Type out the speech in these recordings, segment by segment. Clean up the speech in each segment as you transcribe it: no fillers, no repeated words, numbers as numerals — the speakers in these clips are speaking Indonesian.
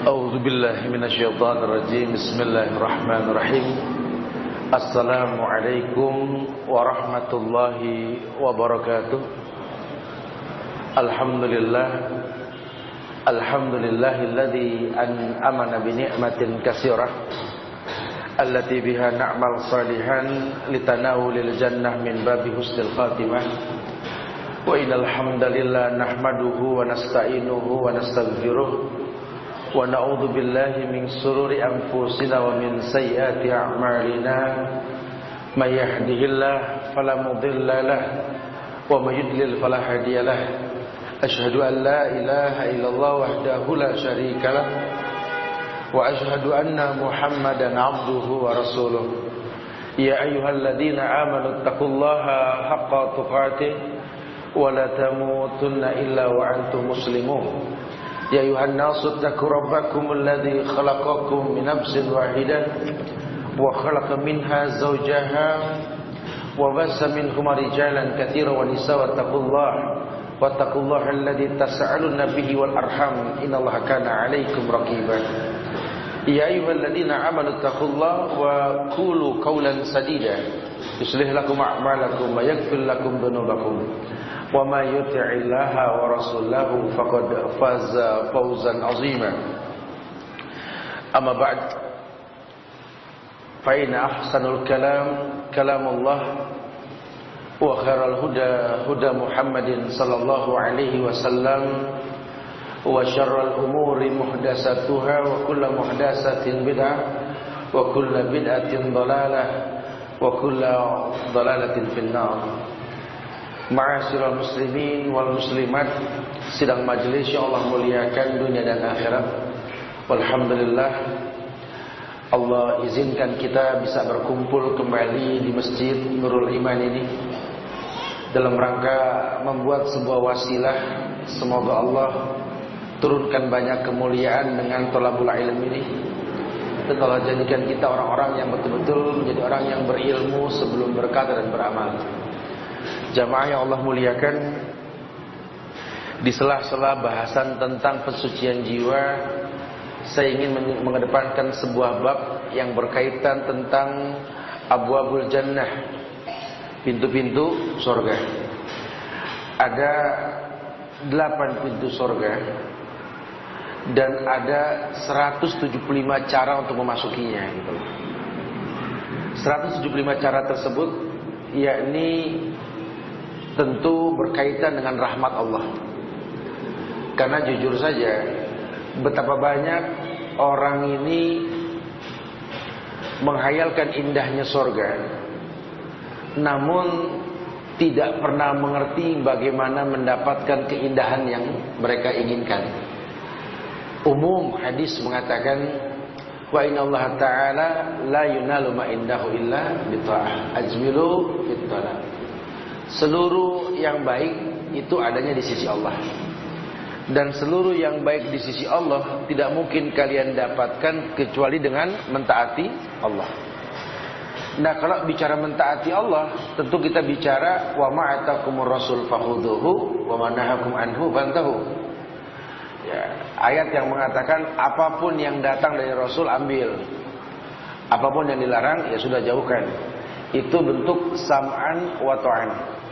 A'udzu billahi minasyaitonir rajim. Bismillahirrahmanirrahim. Assalamualaikum warahmatullahi wabarakatuh. Alhamdulillahilladzi an'amana bi ni'matin katsirah allati biha na'mal salihan litanawulil jannah min babi husnil khatimah. Wa innal hamdalillah nahmaduhu wa nasta'inuhu wa nastaghfiruh wa na'udzu billahi min shururi anfusina wa min sayyiati a'malina may yahdihillahu fala mudilla lahu wa may yudlil fala hadiya lahu. Asyhadu an la ilaha illallah wahdahu la syarika lahu wa asyhadu anna Muhammadan 'abduhu wa rasuluh. Ya ayyuhalladzina amanu taqullaha haqqa tuqatih wa la tamutunna illa wa antum muslimun. Ya ayuhan nasu ittaqu rabbakum alladzi khalaqakum min nafsin wahidah wa khalaqa minha zawjaha wa bassa minhuma rijalan katsiran wa nisaa wattaqullaha alladzi tas'aluna bihi wal arham innallaha kana 'alaikum raqiba. Ya ayyuhalladzina amanu ittaqullaha wa qulu qawlan sadida yuslih lakum a'malakum wa yaghfir lakum dhunubakum. Wa may yuti'illaha wa rasulahu faqad faza fawzan 'azima. Amma ba'd, fa inna ahsanul kalamullah wa khairal huda Muhammadin sallallahu alaihi wasallam wa syarrul umuri muhdatsatuha wa kullu muhdatsatin bid'ah wa kullu bid'atin dhalalah wa kullu dhalalatin finnar. Ma'asyiral muslimin wal muslimat, sidang majelis yang Allah muliakan dunia dan akhirat. Alhamdulillah, Allah izinkan kita bisa berkumpul kembali di Masjid Nurul Iman ini dalam rangka membuat sebuah wasilah. Semoga Allah turunkan banyak kemuliaan dengan thalabul ilm ini, dan Allah jadikan kita orang-orang yang betul-betul menjadi orang yang berilmu sebelum berkata dan beramal. Jamaah yang Allah muliakan, di sela-sela bahasan tentang pensucian jiwa, saya ingin mengedepankan sebuah bab yang berkaitan tentang abwabul jannah, pintu-pintu surga. Ada 8 pintu surga dan ada 175 cara untuk memasukinya, gitu. 175 cara tersebut yakni tentu berkaitan dengan rahmat Allah. Karena jujur saja, betapa banyak orang ini menghayalkan indahnya surga, namun tidak pernah mengerti bagaimana mendapatkan keindahan yang mereka inginkan. Umum hadis mengatakan, wa innallaha ta'ala la yunalu ma indahu illa bita'ah ajmilu fit talab. Seluruh yang baik itu adanya di sisi Allah, dan seluruh yang baik di sisi Allah tidak mungkin kalian dapatkan kecuali dengan mentaati Allah. Nah, kalau bicara mentaati Allah, tentu kita bicara wa ma'atakumur rasul fakhuduhu wa manahakum anhu fantahu. Ya, ayat yang mengatakan apapun yang datang dari Rasul ambil, apapun yang dilarang ya sudah jauhkan. Itu bentuk sam'an wa ta'an.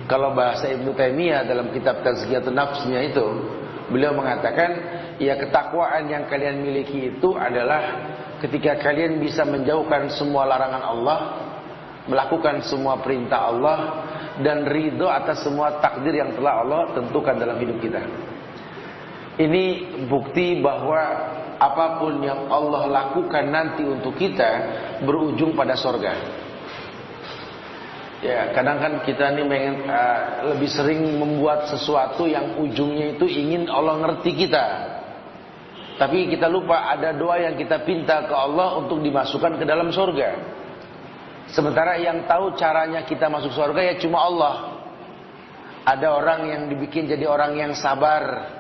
Kalau bahasa Ibnu Taimiyah dalam kitab Tazkiyatun Nafsnya itu, beliau mengatakan, ya ketakwaan yang kalian miliki itu adalah ketika kalian bisa menjauhkan semua larangan Allah, melakukan semua perintah Allah, dan ridho atas semua takdir yang telah Allah tentukan dalam hidup kita. Ini bukti bahwa apapun yang Allah lakukan nanti untuk kita berujung pada surga. Ya, kadang kan kita ini lebih sering membuat sesuatu yang ujungnya itu ingin Allah ngerti kita. Tapi kita lupa ada doa yang kita pinta ke Allah untuk dimasukkan ke dalam surga. Sementara yang tahu caranya kita masuk surga ya cuma Allah. Ada orang yang dibikin jadi orang yang sabar,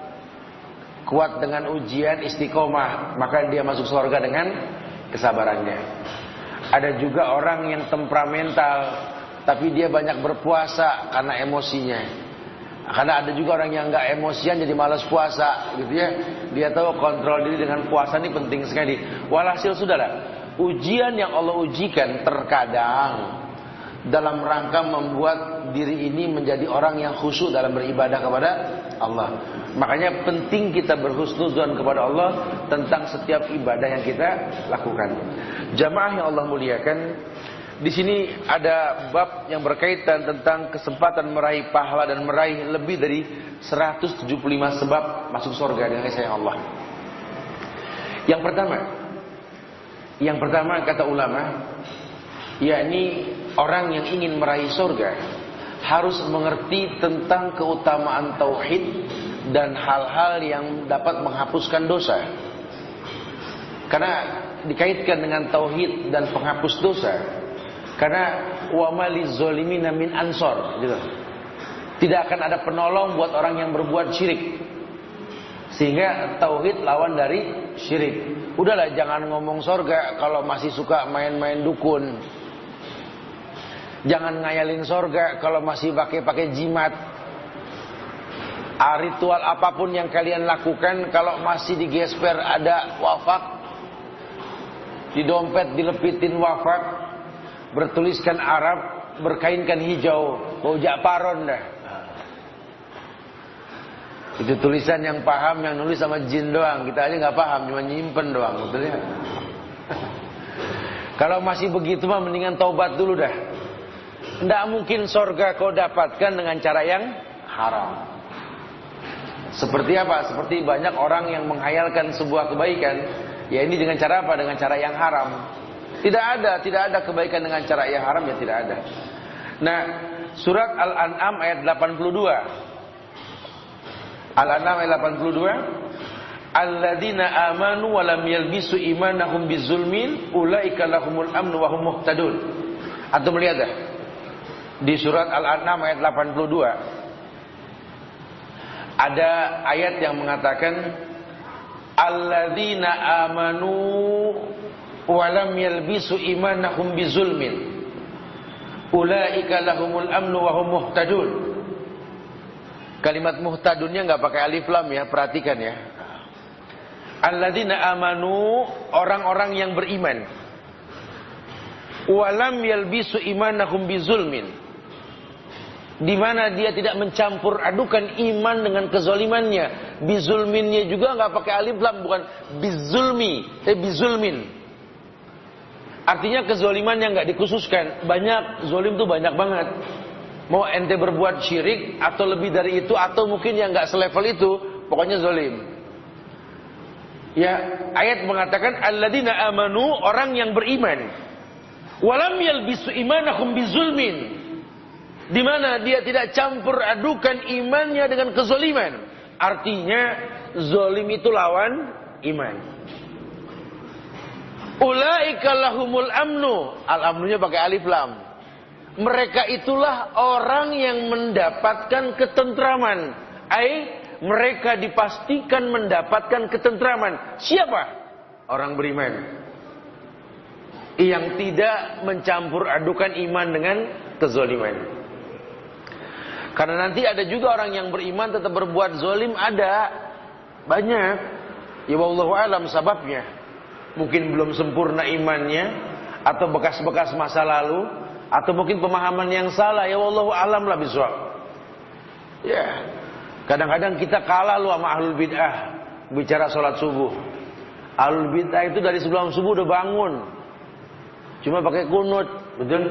kuat dengan ujian, istiqomah, maka dia masuk surga dengan kesabarannya. Ada juga orang yang temperamental, tapi dia banyak berpuasa karena emosinya. Karena ada juga orang yang nggak emosian jadi malas puasa, gitu ya. Dia tahu kontrol diri dengan puasa ini penting sekali. Walhasil sudahlah, ujian yang Allah ujikan terkadang dalam rangka membuat diri ini menjadi orang yang khusyuk dalam beribadah kepada Allah. Makanya penting kita berhusnuzon kepada Allah tentang setiap ibadah yang kita lakukan. Jamaah yang Allah muliakan, di sini ada bab yang berkaitan tentang kesempatan meraih pahala dan meraih lebih dari 175 sebab masuk surga dengan kasih sayang Allah. Yang pertama kata ulama, yakni orang yang ingin meraih surga harus mengerti tentang keutamaan tauhid dan hal-hal yang dapat menghapuskan dosa. Karena dikaitkan dengan tauhid dan penghapus dosa. Karena wa maliz zalimina min ansor, gitu. Tidak akan ada penolong buat orang yang berbuat syirik. Sehingga tauhid lawan dari syirik. Udahlah, jangan ngomong surga kalau masih suka main-main dukun. Jangan ngayalin surga kalau masih pakai jimat. Ritual apapun yang kalian lakukan, kalau masih di gesper ada wafat, di dompet dilepitin wafat, bertuliskan Arab, berkainkan hijau, bau jakparon dah. Itu tulisan yang paham, yang nulis sama jin doang. Kita aja nggak paham, cuma nyimpen doang, betul ya? Kalau masih begitu mah mendingan taubat dulu dah. Tidak mungkin surga kau dapatkan dengan cara yang haram. Seperti apa? Seperti banyak orang yang menghayalkan sebuah kebaikan, ya ini dengan cara apa? Dengan cara yang haram. Tidak ada kebaikan dengan cara yang haram, ya tidak ada. Nah, surat Al-An'am ayat 82. Al-An'am ayat 82. Alladzina amanu wa lam yalbisu imanahum bizulmin ulaika lahumul amnu wa hum muhtadun. Antum melihat dah? Di surat Al-An'am ayat 82 ada ayat yang mengatakan alladzina amanu wa lam yalbisu imanahum bizulmin ulaika lahumul amnu wa hum muhtadun. Kalimat muhtadunnya enggak pakai alif lam ya, perhatikan ya. Alladzina amanu, orang-orang yang beriman. Wa lam yalbisu imanahum bizulmin, di mana dia tidak mencampur adukan iman dengan kezalimannya. Bizulminnya juga nggak pakai alif lam, bukan bizulmi, bizulmin. Artinya kezaliman yang nggak dikhususkan. Banyak zolim tuh banyak banget. Mau ente berbuat syirik atau lebih dari itu, atau mungkin yang nggak selevel itu, pokoknya zolim. Ya, ayat mengatakan alladzina amanu, orang yang beriman. Walam yalbisu imanahum bizulmin, di mana dia tidak campur adukan imannya dengan kezaliman. Artinya zalim itu lawan iman. Ulaika lahumul amnu, al-amnunya pakai alif lam. Mereka itulah orang yang mendapatkan ketentraman. Mereka dipastikan mendapatkan ketentraman. Siapa? Orang beriman yang tidak mencampur adukan iman dengan kezaliman. Karena nanti ada juga orang yang beriman tetap berbuat zalim, ada banyak. Ya wallahu alam sababnya. Mungkin belum sempurna imannya, atau bekas-bekas masa lalu, atau mungkin pemahaman yang salah. Ya wallahu alam lah bisawab. Ya, kadang-kadang kita kalah lu sama ahlul bid'ah bicara sholat subuh. Ahlul bid'ah itu dari sebelum subuh udah bangun, cuma pakai kunut, betul?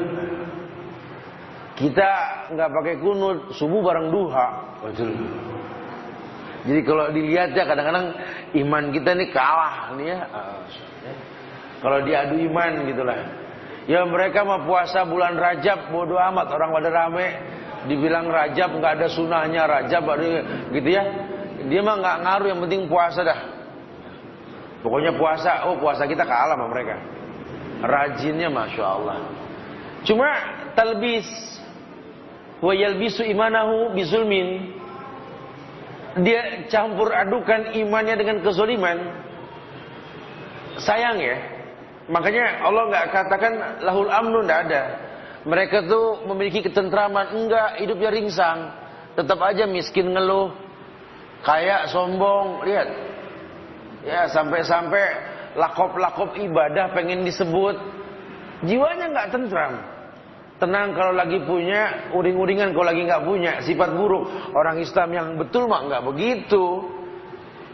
Kita nggak pakai kunut, subuh bareng duha, betul. Jadi kalau dilihat ya kadang-kadang iman kita nih kalah nih ya. Kalau diadu iman gitulah. Ya mereka mah puasa bulan Rajab, bodo amat, orang pada rame. Dibilang Rajab nggak ada sunahnya, Rajab gitu ya. Dia mah nggak ngaruh, yang penting puasa dah. Pokoknya puasa, puasa kita kalah sama mereka. Rajinnya masya Allah. Cuma talbis wa yalbisu imanahu bizulmin, dia campur adukan imannya dengan kezaliman. Sayang ya, makanya Allah nggak katakan lahul amnu, nggak ada. Mereka tuh memiliki ketentraman, enggak, hidupnya ringsang. tetap aja miskin ngeluh, kaya sombong, lihat. Ya, sampai-sampai lakop-lakop ibadah pengen disebut. Jiwanya nggak tentram. Tenang kalau lagi punya, uring-uringan kalau lagi nggak punya. Sifat buruk. Orang Islam yang betul mah nggak begitu.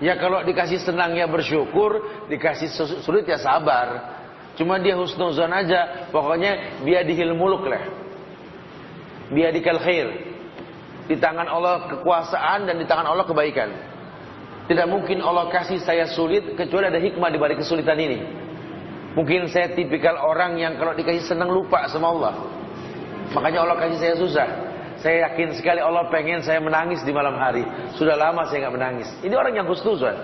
Ya kalau dikasih senang ya bersyukur, dikasih sulit ya sabar. Cuma dia husnuzon aja. Pokoknya biadihil muluk lah. Biadikal khair. Di tangan Allah kekuasaan dan di tangan Allah kebaikan. Tidak mungkin Allah kasih saya sulit kecuali ada hikmah di balik kesulitan ini. Mungkin saya tipikal orang yang kalau dikasih senang lupa sama Allah. Makanya Allah kasih saya susah. Saya yakin sekali Allah pengen saya menangis di malam hari. Sudah lama saya nggak menangis. Ini orang yang husnuzon.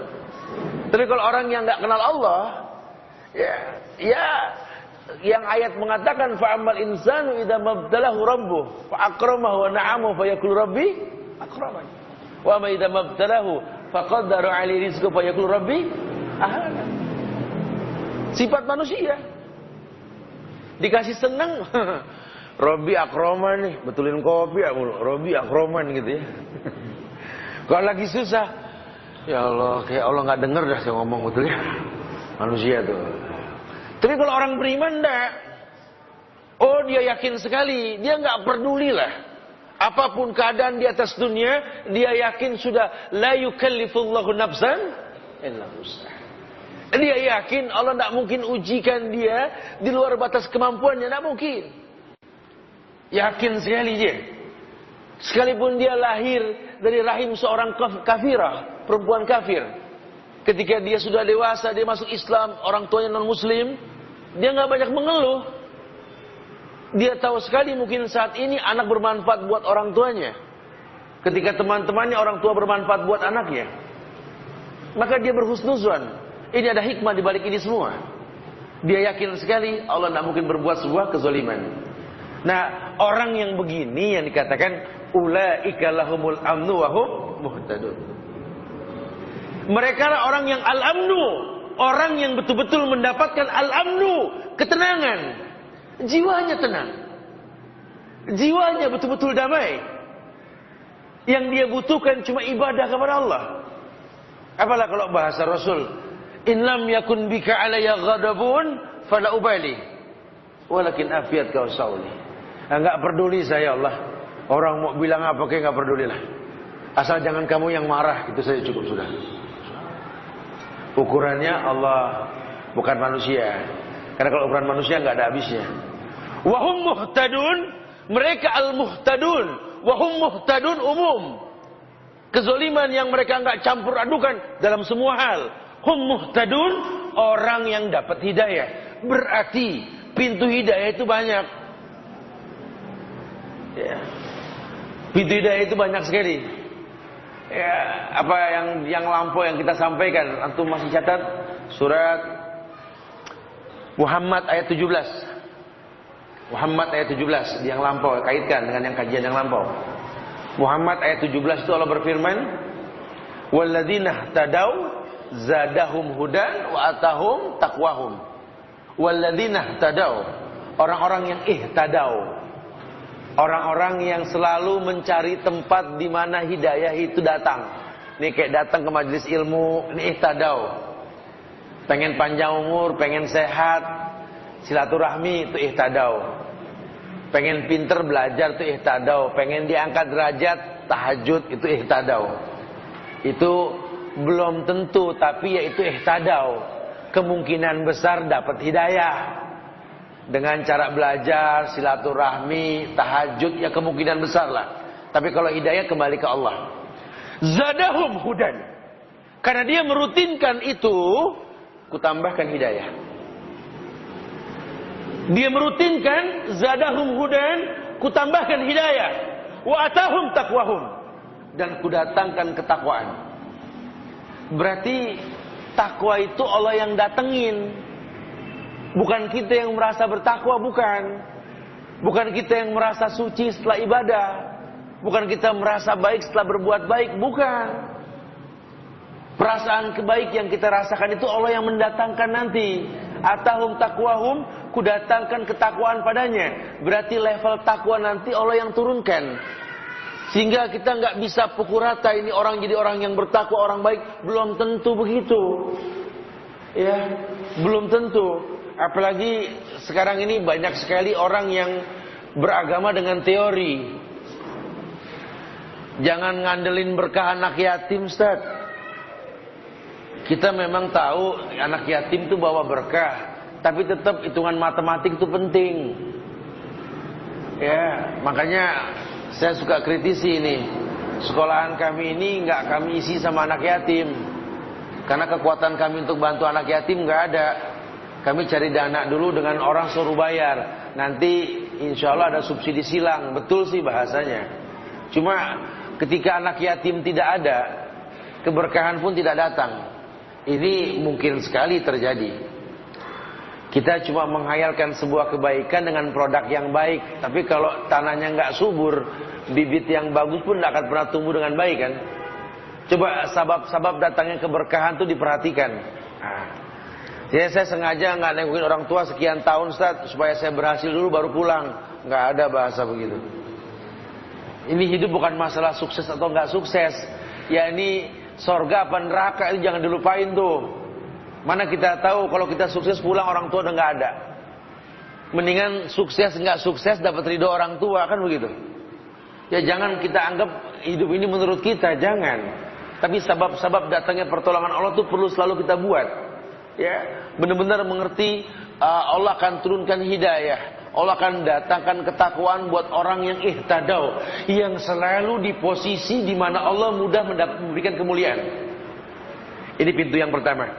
Tapi kalau orang yang nggak kenal Allah, ya yang ayat mengatakan fa'amal insanu idza mabtalahu rabbuh fa akramahu wa na'amahu fa yaqulu rabbi akramani. Wa ma idza mabtalahu faqaddara 'alaihi rizqahu fa yaqulu rabbi ahana. Sifat manusia. Dikasih senang Robi akroman nih, betulin kopi ya mulu. Robi akroman gitu ya. Kalau lagi susah, ya Allah, kayak Allah nggak denger dah saya ngomong betul ya. Manusia tuh. Tapi kalau orang beriman enggak. Oh, dia yakin sekali, dia nggak peduli lah. Apapun keadaan di atas dunia, dia yakin sudah la yukallifullahu nafsan illa wus'aha. Dia yakin Allah tidak mungkin ujikan dia di luar batas kemampuannya, tidak mungkin. Yakin sekali dia. Sekalipun dia lahir dari rahim seorang kafirah, perempuan kafir. Ketika dia sudah dewasa, dia masuk Islam, orang tuanya non-muslim, dia nggak banyak mengeluh. Dia tahu sekali mungkin saat ini anak bermanfaat buat orang tuanya. Ketika teman-temannya orang tua bermanfaat buat anaknya, maka dia berhusnuzon. Ini ada hikmah di balik ini semua. Dia yakin sekali Allah tidak mungkin berbuat sebuah kezaliman. Nah, orang yang begini yang dikatakan ulaika lahumul amnu wa hum muhtadun. Mereka lah orang yang al-amnu, orang yang betul-betul mendapatkan al-amnu, ketenangan. Jiwanya tenang. Jiwanya betul-betul damai. Yang dia butuhkan cuma ibadah kepada Allah. Apalah kalau bahasa Rasul, in lam yakun bika alayya ghadabun fala ubali walakin afiyat kau sauli. Enggak peduli saya Allah. Orang mau bilang apa kayak enggak pedulilah. Asal jangan kamu yang marah, itu saja cukup sudah. Ukurannya Allah, bukan manusia. Karena kalau ukuran manusia enggak ada habisnya. Wa hum muhtadun, mereka al-muhtadun, wa hum muhtadun umum. Kezaliman yang mereka enggak campur adukan dalam semua hal. Hum muhtadun, orang yang dapat hidayah. Berarti pintu hidayah itu banyak. Ya. Pintu hidayah itu banyak sekali. Ya, apa yang lampau yang kita sampaikan, antum masih catat surat Muhammad ayat 17. Muhammad ayat 17 yang lampau, kaitkan dengan yang kajian yang lampau. Muhammad ayat 17 itu Allah berfirman, "Walladzina tadau zadahum hudan wa atahum taqwahum." Walladzina tadau, orang-orang yang ihtadau. Orang-orang yang selalu mencari tempat di mana hidayah itu datang. Ini kayak datang ke majelis ilmu, ini ihtadau. Pengen panjang umur, pengen sehat, silaturahmi itu ihtadau. Pengen pinter belajar itu ihtadau. Pengen diangkat derajat, tahajud itu ihtadau. Itu belum tentu, tapi ya itu ihtadau. Kemungkinan besar dapat hidayah. Dengan cara belajar, silaturahmi, tahajud, ya kemungkinan besar lah. Tapi kalau hidayah kembali ke Allah. Zadahum hudan. Karena dia merutinkan itu, kutambahkan hidayah. Dia merutinkan, zadahum hudan, kutambahkan hidayah. Wa atahum taqwahum. Dan kudatangkan ketakwaan. Berarti takwa itu Allah yang datengin. Bukan kita yang merasa bertakwa, bukan. Bukan kita yang merasa suci setelah ibadah. Bukan kita merasa baik setelah berbuat baik, bukan. Perasaan kebaik yang kita rasakan itu Allah yang mendatangkan nanti. Atahum takwahum, kudatangkan ketakwaan padanya. Berarti level takwa nanti Allah yang turunkan. Sehingga kita nggak bisa pukul rata ini orang jadi orang yang bertakwa, orang baik. Belum tentu begitu. Ya, belum tentu. Apalagi sekarang ini banyak sekali orang yang beragama dengan teori. Jangan ngandelin berkah anak yatim, Ustaz. Kita memang tahu anak yatim itu bawa berkah, tapi tetap hitungan matematik itu penting. Ya, makanya saya suka kritisi ini. Sekolahan kami ini nggak kami isi sama anak yatim, karena kekuatan kami untuk bantu anak yatim nggak ada. Kami cari dana dulu dengan orang suruh bayar. Nanti insya Allah ada subsidi silang. Betul sih bahasanya. Cuma ketika anak yatim tidak ada, keberkahan pun tidak datang. Ini mungkin sekali terjadi. Kita cuma menghayalkan sebuah kebaikan dengan produk yang baik. Tapi kalau tanahnya nggak subur, bibit yang bagus pun tidak akan pernah tumbuh dengan baik kan. Coba sabab-sabab datangnya keberkahan itu diperhatikan. Jadi saya sengaja nggak nengokin orang tua sekian tahun, Ustaz, supaya saya berhasil dulu baru pulang. Nggak ada bahasa begitu. Ini hidup bukan masalah sukses atau nggak sukses. Ya ini sorga apa neraka itu jangan dilupain tuh. Mana kita tahu kalau kita sukses pulang orang tua udah nggak ada. Mendingan sukses nggak sukses dapat ridho orang tua kan begitu. Ya jangan kita anggap hidup ini menurut kita, jangan. Tapi sabab-sabab datangnya pertolongan Allah tuh perlu selalu kita buat. Ya, benar-benar mengerti Allah akan turunkan hidayah. Allah akan datangkan ketakwaan buat orang yang ihtadau, yang selalu di posisi di mana Allah mudah memberikan kemuliaan. Ini pintu yang pertama.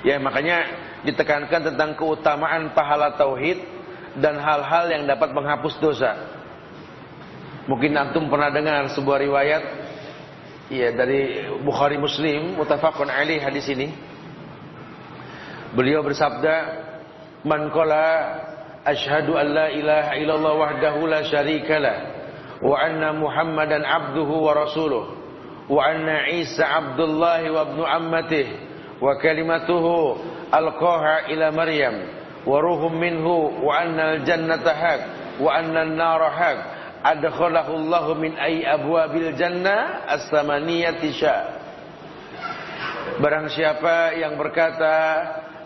Ya, makanya ditekankan tentang keutamaan pahala tauhid dan hal-hal yang dapat menghapus dosa. Mungkin antum pernah dengar sebuah riwayat ya dari Bukhari Muslim, muttafaqun alaih hadis ini. Beliau bersabda, "Man qala asyhadu an la ilaha illallah wahdahu la syarikalah wa anna Muhammadan abduhu wa rasuluh wa anna Isa abdullah wa ibnu ammatihi wa kalimatuhu alqaha ila Maryam wa ruhum minhu wa anna al-jannata haq wa anna an-nara haq adkhalahu Allah min ay abwabil jannah as-samaniyati sya." Barang siapa yang berkata,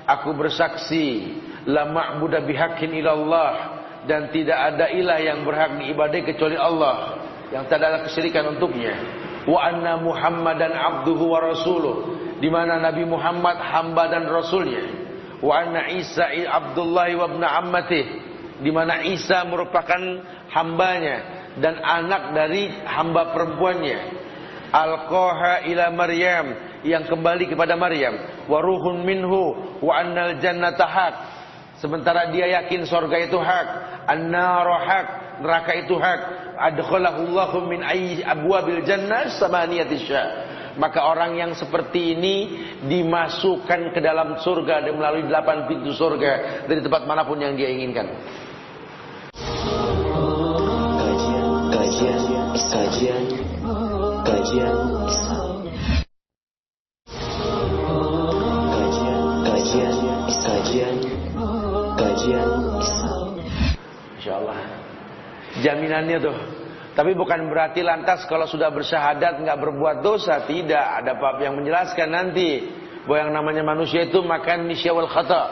aku bersaksi la ma'budu bihaqqin illallah, dan tidak ada ilah yang berhak diibadai kecuali Allah, yang tak ada kesyirikan untuknya. Wa anna Muhammadan abduhu wa rasuluh, di mana Nabi Muhammad hamba dan rasulnya. Wa anna Isa abdullah wa ibnu ammatih, di mana Isa merupakan hambanya dan anak dari hamba perempuannya. Alqaha ila Maryam, yang kembali kepada Maryam. Wa ruhun minhu wa annal jannata haq, sementara dia yakin surga itu hak. An-naru haq, neraka itu hak. Adkhalahu Allahu min ayyi abwabil jannah samaniyati sya. Maka orang yang seperti ini dimasukkan ke dalam surga dan melalui 8 pintu surga dari tempat manapun yang dia inginkan. Kajian Insyaallah jaminannya tuh. Tapi bukan berarti lantas kalau sudah bersyahadat nggak berbuat dosa. Tidak, ada bab yang menjelaskan nanti bahwa yang namanya manusia itu makan nisya wal khata.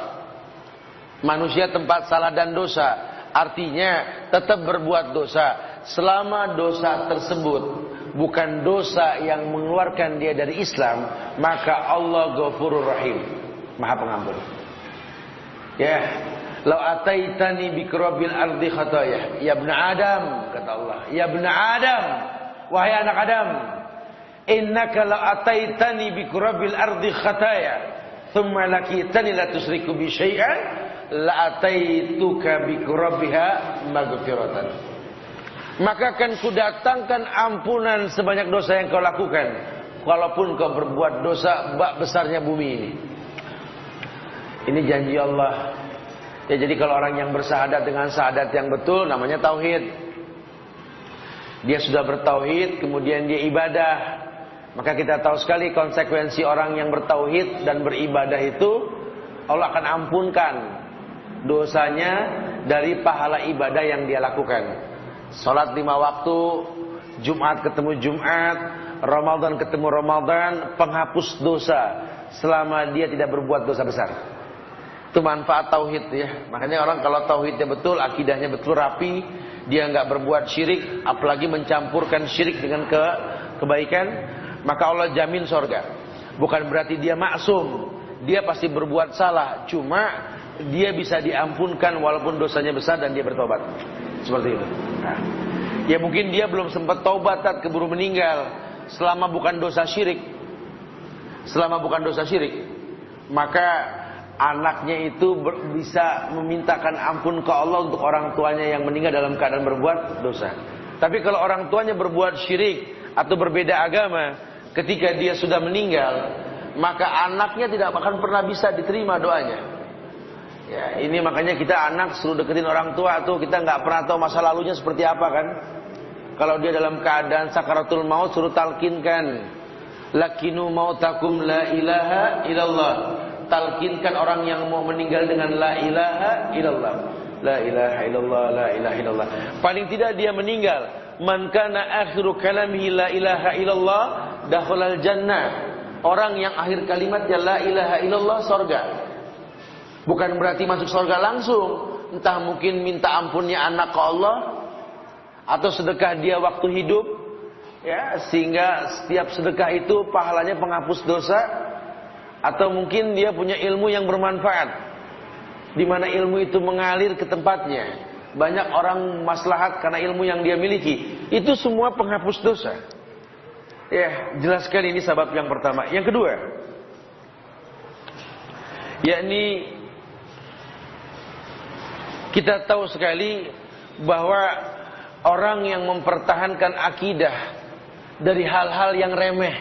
Manusia tempat salah dan dosa. Artinya tetap berbuat dosa selama dosa tersebut bukan dosa yang mengeluarkan dia dari Islam, maka Allah Ghafurur Rahim, Maha Pengampun. Ya, lau ataitani bikrabil ardi khataya, ya ibn Adam, kata Allah, ya ibn Adam, wahai anak Adam, innaka lau ataitani bikrabil ardi khataya, thumma lakitani la tusriku bi syai'an, la ataituka bikrabiha maghfiratan. Maka akan kudatangkan ampunan sebanyak dosa yang kau lakukan, walaupun kau berbuat dosa bak besarnya bumi ini. Ini janji Allah. Ya, jadi kalau orang yang bersyahadat dengan syahadat yang betul, namanya tauhid. Dia sudah bertauhid, kemudian dia ibadah. Maka kita tahu sekali konsekuensi orang yang bertauhid dan beribadah itu, Allah akan ampunkan dosanya dari pahala ibadah yang dia lakukan. Salat 5 waktu, Jumat ketemu Jumat, Ramadan ketemu Ramadan, penghapus dosa selama dia tidak berbuat dosa besar. Itu manfaat tauhid ya. Makanya orang kalau tauhidnya betul, akidahnya betul rapi, dia nggak berbuat syirik, apalagi mencampurkan syirik dengan kebaikan, maka Allah jamin surga. Bukan berarti dia maksum, dia pasti berbuat salah, cuma dia bisa diampunkan walaupun dosanya besar dan dia bertobat. Seperti itu. Nah, ya mungkin dia belum sempat taubat, keburu meninggal. Selama bukan dosa syirik, maka anaknya itu bisa memintakan ampun ke Allah untuk orang tuanya yang meninggal dalam keadaan berbuat dosa. Tapi kalau orang tuanya berbuat syirik atau berbeda agama, ketika dia sudah meninggal, maka anaknya tidak akan pernah bisa diterima doanya. Ya, ini makanya kita anak suruh deketin orang tua tuh, kita nggak pernah tahu masa lalunya seperti apa kan. Kalau dia dalam keadaan sakaratul maut, suruh talkinkan, lakinu mautakum la ilaha illallah. Talkinkan orang yang mau meninggal dengan la ilaha illallah. La ilaha illallah, la ilaha illallah. Paling tidak dia meninggal, man kana akhiru kalamihi la ilaha illallah dakhalal jannah. Orang yang akhir kalimatnya la ilaha illallah, surga. Bukan berarti masuk surga langsung, entah mungkin minta ampunnya anak ke Allah, atau sedekah dia waktu hidup, ya, sehingga setiap sedekah itu pahalanya penghapus dosa, atau mungkin dia punya ilmu yang bermanfaat, di mana ilmu itu mengalir ke tempatnya. Banyak orang maslahat karena ilmu yang dia miliki, itu semua penghapus dosa. Ya, jelas sekali ini sebab yang pertama. Yang kedua, yakni kita tahu sekali bahwa orang yang mempertahankan akidah dari hal-hal yang remeh.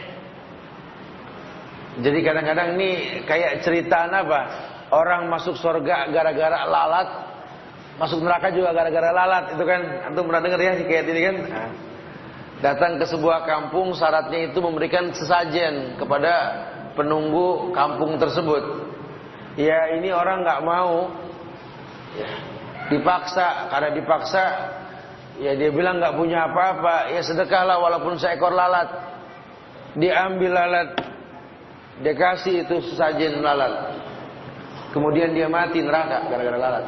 Jadi kadang-kadang ini kayak cerita apa? Orang masuk surga gara-gara lalat, masuk neraka juga gara-gara lalat, itu kan? Antum pernah dengar ya kayak ini kan? Datang ke sebuah kampung, syaratnya itu memberikan sesajen kepada penunggu kampung tersebut. Ya ini orang nggak mau, ya, dipaksa. Karena dipaksa, ya dia bilang nggak punya apa-apa, ya sedekahlah walaupun seekor lalat. Diambil lalat, dia kasih itu sesajen lalat. Kemudian dia mati neraka gara-gara lalat.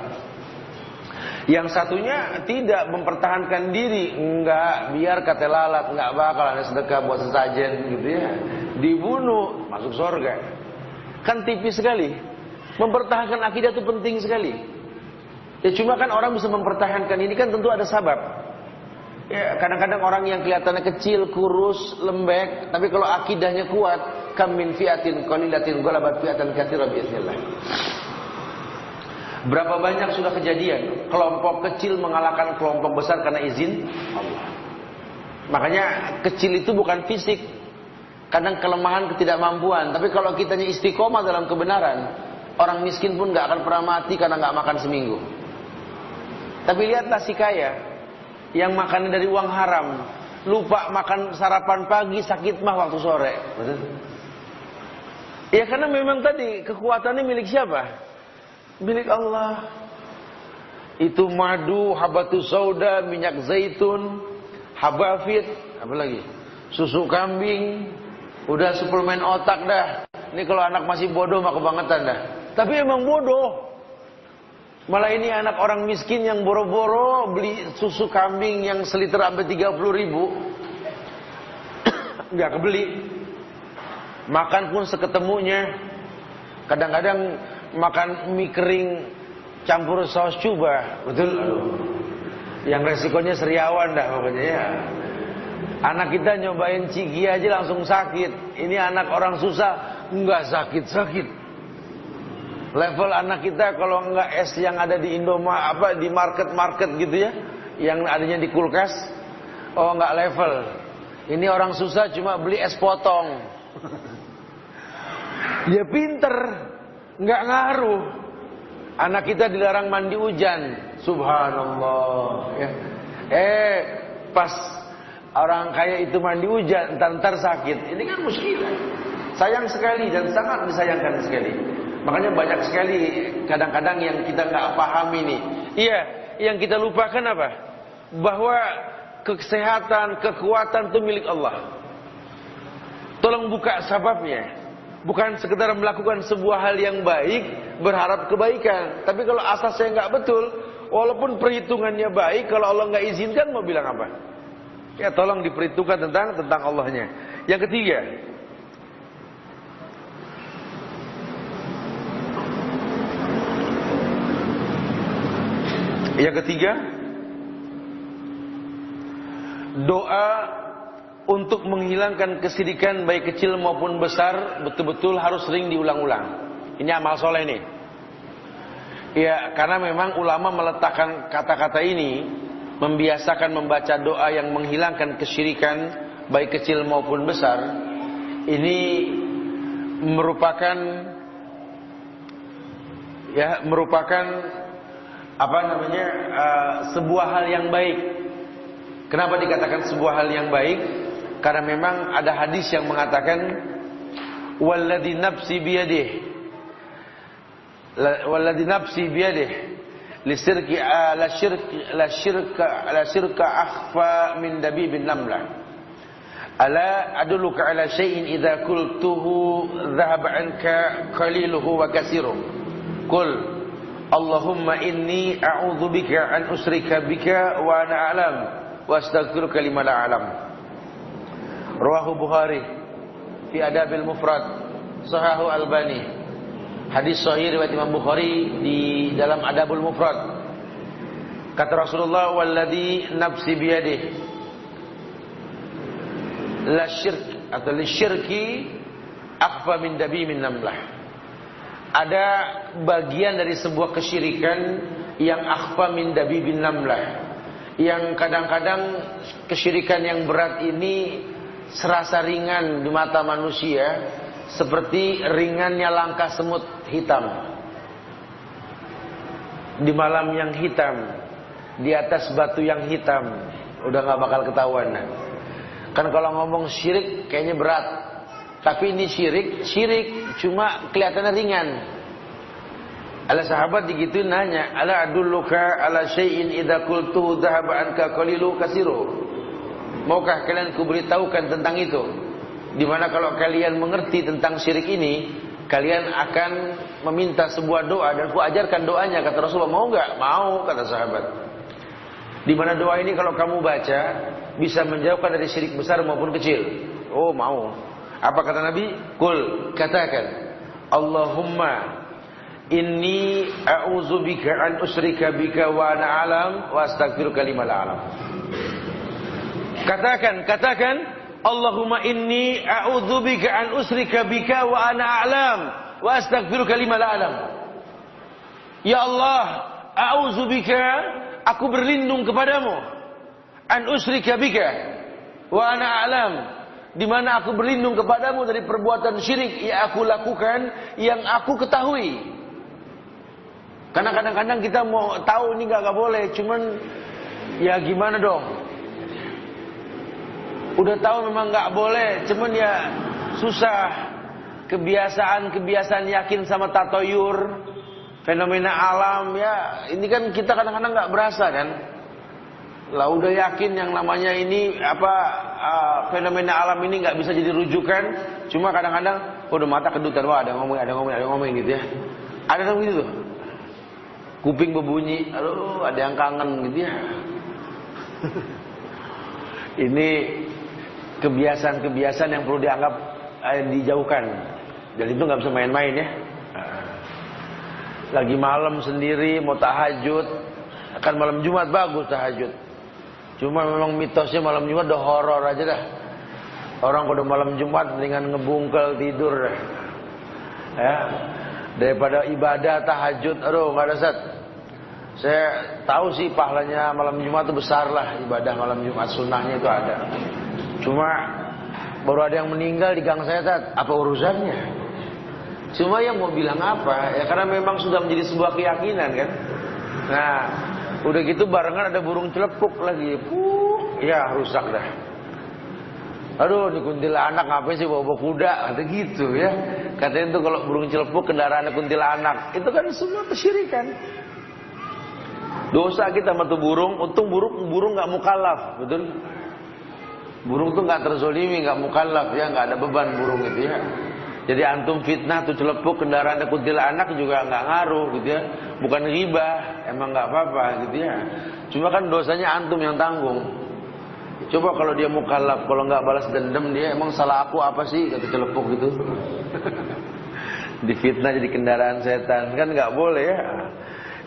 Yang satunya tidak mempertahankan diri, enggak, biar kata lalat, enggak bakal ada sedekah buat sesajen gitu ya. Dibunuh, masuk surga. Kan tipis sekali. Mempertahankan akidah itu penting sekali. Ya cuma kan orang bisa mempertahankan ini kan tentu ada sabab. Ya kadang-kadang orang yang kelihatannya kecil, kurus, lembek, tapi kalau akidahnya kuat, kam min fi'atin qalilatin ghalabat fi'atan katsiratan biiznillah. Berapa banyak sudah kejadian kelompok kecil mengalahkan kelompok besar karena izin Allah. Makanya kecil itu bukan fisik, kadang kelemahan, ketidakmampuan. Tapi kalau kitanya istiqomah dalam kebenaran, orang miskin pun gak akan pernah mati karena gak makan seminggu. Tapi lihatlah si kaya yang makan dari uang haram, lupa makan sarapan pagi, sakit mah waktu sore. Ya karena memang tadi kekuatannya milik siapa? Milik Allah. Itu madu, habatus sauda, minyak zaitun, habafit, apa lagi? Susu kambing, udah suplemen otak dah. Ini kalau anak masih bodoh mah kebangetan dah. Tapi emang bodoh. Malah ini anak orang miskin yang boro-boro beli susu kambing yang seliter sampai 30.000. Enggak kebeli. Makan pun seketemunya. Kadang-kadang makan mie kering campur saus cuba, betul? Aduh. Yang resikonya seriawan dah pokoknya ya. Anak kita nyobain cigi aja langsung sakit. Ini anak orang susah enggak sakit-sakit. Level anak kita kalau enggak es yang ada di Indomaret apa di market gitu ya, yang adanya di kulkas, oh enggak level. Ini orang susah cuma beli es potong. Dia pinter. Enggak ngaruh. Anak kita dilarang mandi hujan. Subhanallah ya. Pas orang kaya itu mandi hujan, entar sakit. Ini kan muskilah. Sayang sekali dan sangat disayangkan sekali. Makanya banyak sekali kadang-kadang yang kita enggak paham ini. Iya, yang kita lupakan apa? bahwa kesehatan, kekuatan itu milik Allah. Tolong buka sababnya. Bukan sekedar melakukan sebuah hal yang baik, berharap kebaikan. Tapi kalau asasnya nggak betul, walaupun perhitungannya baik, kalau Allah nggak izinkan, mau bilang apa? Ya tolong diperhitungkan tentang Allahnya. Yang ketiga, doa untuk menghilangkan kesyirikan baik kecil maupun besar betul-betul harus sering diulang-ulang. Ini amal soleh nih. Ya, karena memang ulama meletakkan kata-kata ini, membiasakan membaca doa yang menghilangkan kesyirikan baik kecil maupun besar. Ini merupakan sebuah hal yang baik. Kenapa dikatakan sebuah hal yang baik? Karena memang ada hadis yang mengatakan walladzi nafsi biyadihi la syirka akhfa min dabibin namlah. Ala adulluka ala syai'in idza qultuhu dhahaba anka qaliluhu wa katsiruhu. Qul Allahumma inni a'udzubika an usyrika bika wa ana a'lam wa astaghfiruka lima la a'lam. Rawahu Bukhari fi Adabil Mufrad, Sahahu Albani. Hadis sahih riwayat Imam Bukhari di dalam Adabul Mufrad. Kata Rasulullah, walladzi nafsi biyadihi la syirk atau li syirki akhfa min dabimin namlah. Ada bagian dari sebuah kesyirikan yang akhfa min dabibin namlah, yang kadang-kadang kesyirikan yang berat ini serasa ringan di mata manusia, seperti ringannya langkah semut hitam di malam yang hitam, di atas batu yang hitam. Udah gak bakal ketahuan. Kan kalau ngomong syirik kayaknya berat, tapi ini syirik cuma kelihatannya ringan. Ala sahabat digituin nanya, ala adulluka ala syai'in idza qultu dhahaba anka qalilu kasiru. Maukah kalian kuberitahukan tentang itu? Dimana kalau kalian mengerti tentang syirik ini, kalian akan meminta sebuah doa dan ku ajarkan doanya. Kata Rasulullah, mau enggak? Mau, kata sahabat. Dimana doa ini kalau kamu baca bisa menjauhkan dari syirik besar maupun kecil. Oh, mau. Apa kata Nabi? Qul, katakan, Allahumma inni a'udzubika an usyrika bika wa ana a'lam wa astaghfiruka lima la a'lam. Katakan, Allahumma inni a'udzubika an usyrika bika wa ana a'lam wa astaghfiruka lima la a'lam. Ya Allah, a'udzubika, aku berlindung kepadamu, an usyrika bika wa ana a'lam, di mana aku berlindung kepadamu dari perbuatan syirik yang aku lakukan, yang aku ketahui. Karena kadang-kadang kita mau tahu ini enggak boleh, cuman ya gimana dong? Udah tahu memang nggak boleh, cuman ya susah. Kebiasaan yakin sama tatoyur, fenomena alam ya. Ini kan kita kadang-kadang nggak berasa kan. Lah udah yakin yang namanya ini fenomena alam ini nggak bisa jadi rujukan. Cuma kadang-kadang udah mata kedutan, wah ada ngomong gitu ya. Ada yang gitu tuh. Kuping berbunyi, aduh ada yang kangen gitu ya. Ini kebiasaan-kebiasaan yang perlu dianggap dijauhkan. Dan itu nggak bisa main-main ya. Lagi malam sendiri mau tahajud, kan malam Jumat bagus tahajud. Cuma memang mitosnya malam Jumat udah horor aja dah. Orang kalau malam Jumat dengan ngebungkel tidur dah. Ya. Daripada ibadah tahajud, aduh nggak ada Ustaz. Saya tahu sih pahalanya malam Jumat itu besar lah, ibadah malam Jumat sunnahnya itu ada. Cuma baru ada yang meninggal di gang saya, Tat. Apa urusannya? Cuma yang mau bilang apa? Ya karena memang sudah menjadi sebuah keyakinan kan. Nah, udah gitu barengan ada burung celepuk lagi. Ya rusak dah. Aduh, ini kuntilanak ngapain sih bawa kuda? Kata gitu ya. Katanya itu kalau burung celepuk kendaraan kuntilanak. Itu kan semua kesyirikan. Dosa kita sama tuh burung, untung burung nggak mukallaf, betul? Burung tuh nggak terzolimi, nggak mukallaf ya, nggak ada beban burung itu ya. Jadi antum fitnah tuh celepuk kendaraan kuntilanak juga nggak ngaruh gitu ya, bukan ghibah, emang nggak apa-apa gitu ya. Cuma kan dosanya antum yang tanggung. Coba kalau dia mukallaf, kalau nggak balas dendam dia emang salah aku apa sih kata celepuk gitu. Difitnah jadi kendaraan setan kan nggak boleh ya.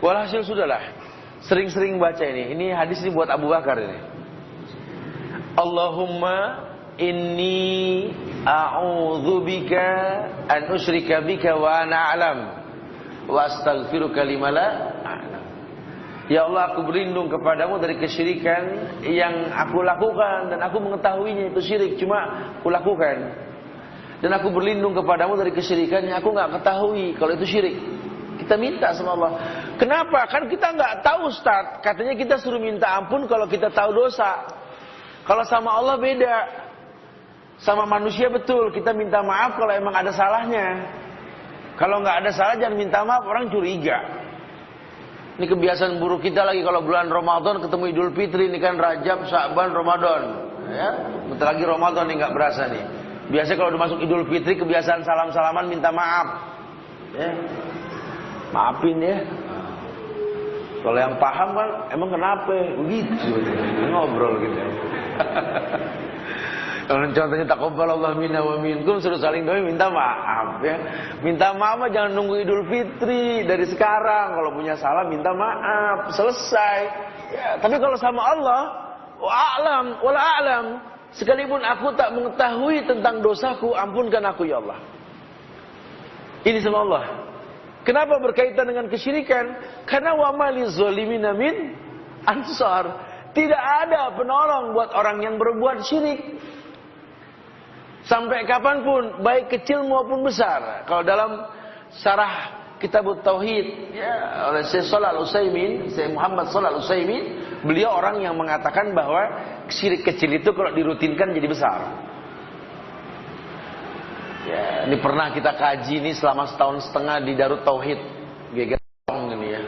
Walhasil sudahlah. Sering-sering baca ini. Ini hadis ini buat Abu Bakar ini. Allahumma inni a'udzubika an usyrika bika wa ana a'lam wa astaghfiruka lima la a'lam. Ya Allah, aku berlindung kepadamu dari kesyirikan yang aku lakukan dan aku mengetahuinya itu syirik, cuma aku lakukan. Dan aku berlindung kepadamu dari kesyirikan yang aku enggak ketahui kalau itu syirik. Kita minta sama Allah. Kenapa? Kan kita nggak tahu, Ustaz. Katanya kita suruh minta ampun kalau kita tahu dosa. Kalau sama Allah beda. Sama manusia betul, kita minta maaf kalau emang ada salahnya. Kalau nggak ada salah jangan minta maaf, orang curiga. Ini kebiasaan buruk kita lagi kalau bulan Ramadan ketemu Idul Fitri, ini kan Rajab, Sya'ban, Ramadan. Ya, bentar lagi Ramadan nih nggak berasa nih. Biasanya kalau udah masuk Idul Fitri kebiasaan salam-salaman minta maaf. Ya. Maafin ya. Kalau yang paham kan emang kenapa begitu ngobrol gitu. Kalau contohnya taqabbalallahu minna wa minkum, suruh saling doa minta maaf ya. Minta maaf jangan nunggu Idul Fitri, dari sekarang kalau punya salah minta maaf, selesai. Ya, tapi kalau sama Allah, wa a'lam wala a'lam, sekalipun aku tak mengetahui tentang dosaku, ampunkan aku ya Allah. Ini sama Allah. Kenapa berkaitan dengan kesyirikan? Karena wa maliz zalimina min ansar. Tidak ada penolong buat orang yang berbuat syirik. Sampai kapanpun, baik kecil maupun besar. Kalau dalam syarah Kitab Tauhid ya, oleh Syekh Shalal Al-Utsaimin, Syekh Muhammad Shalal Al-Utsaimin, beliau orang yang mengatakan bahwa syirik kecil itu kalau dirutinkan jadi besar. Ya, ini pernah kita kaji ini selama setahun setengah di Darut Tauhid Gegerong ini ya.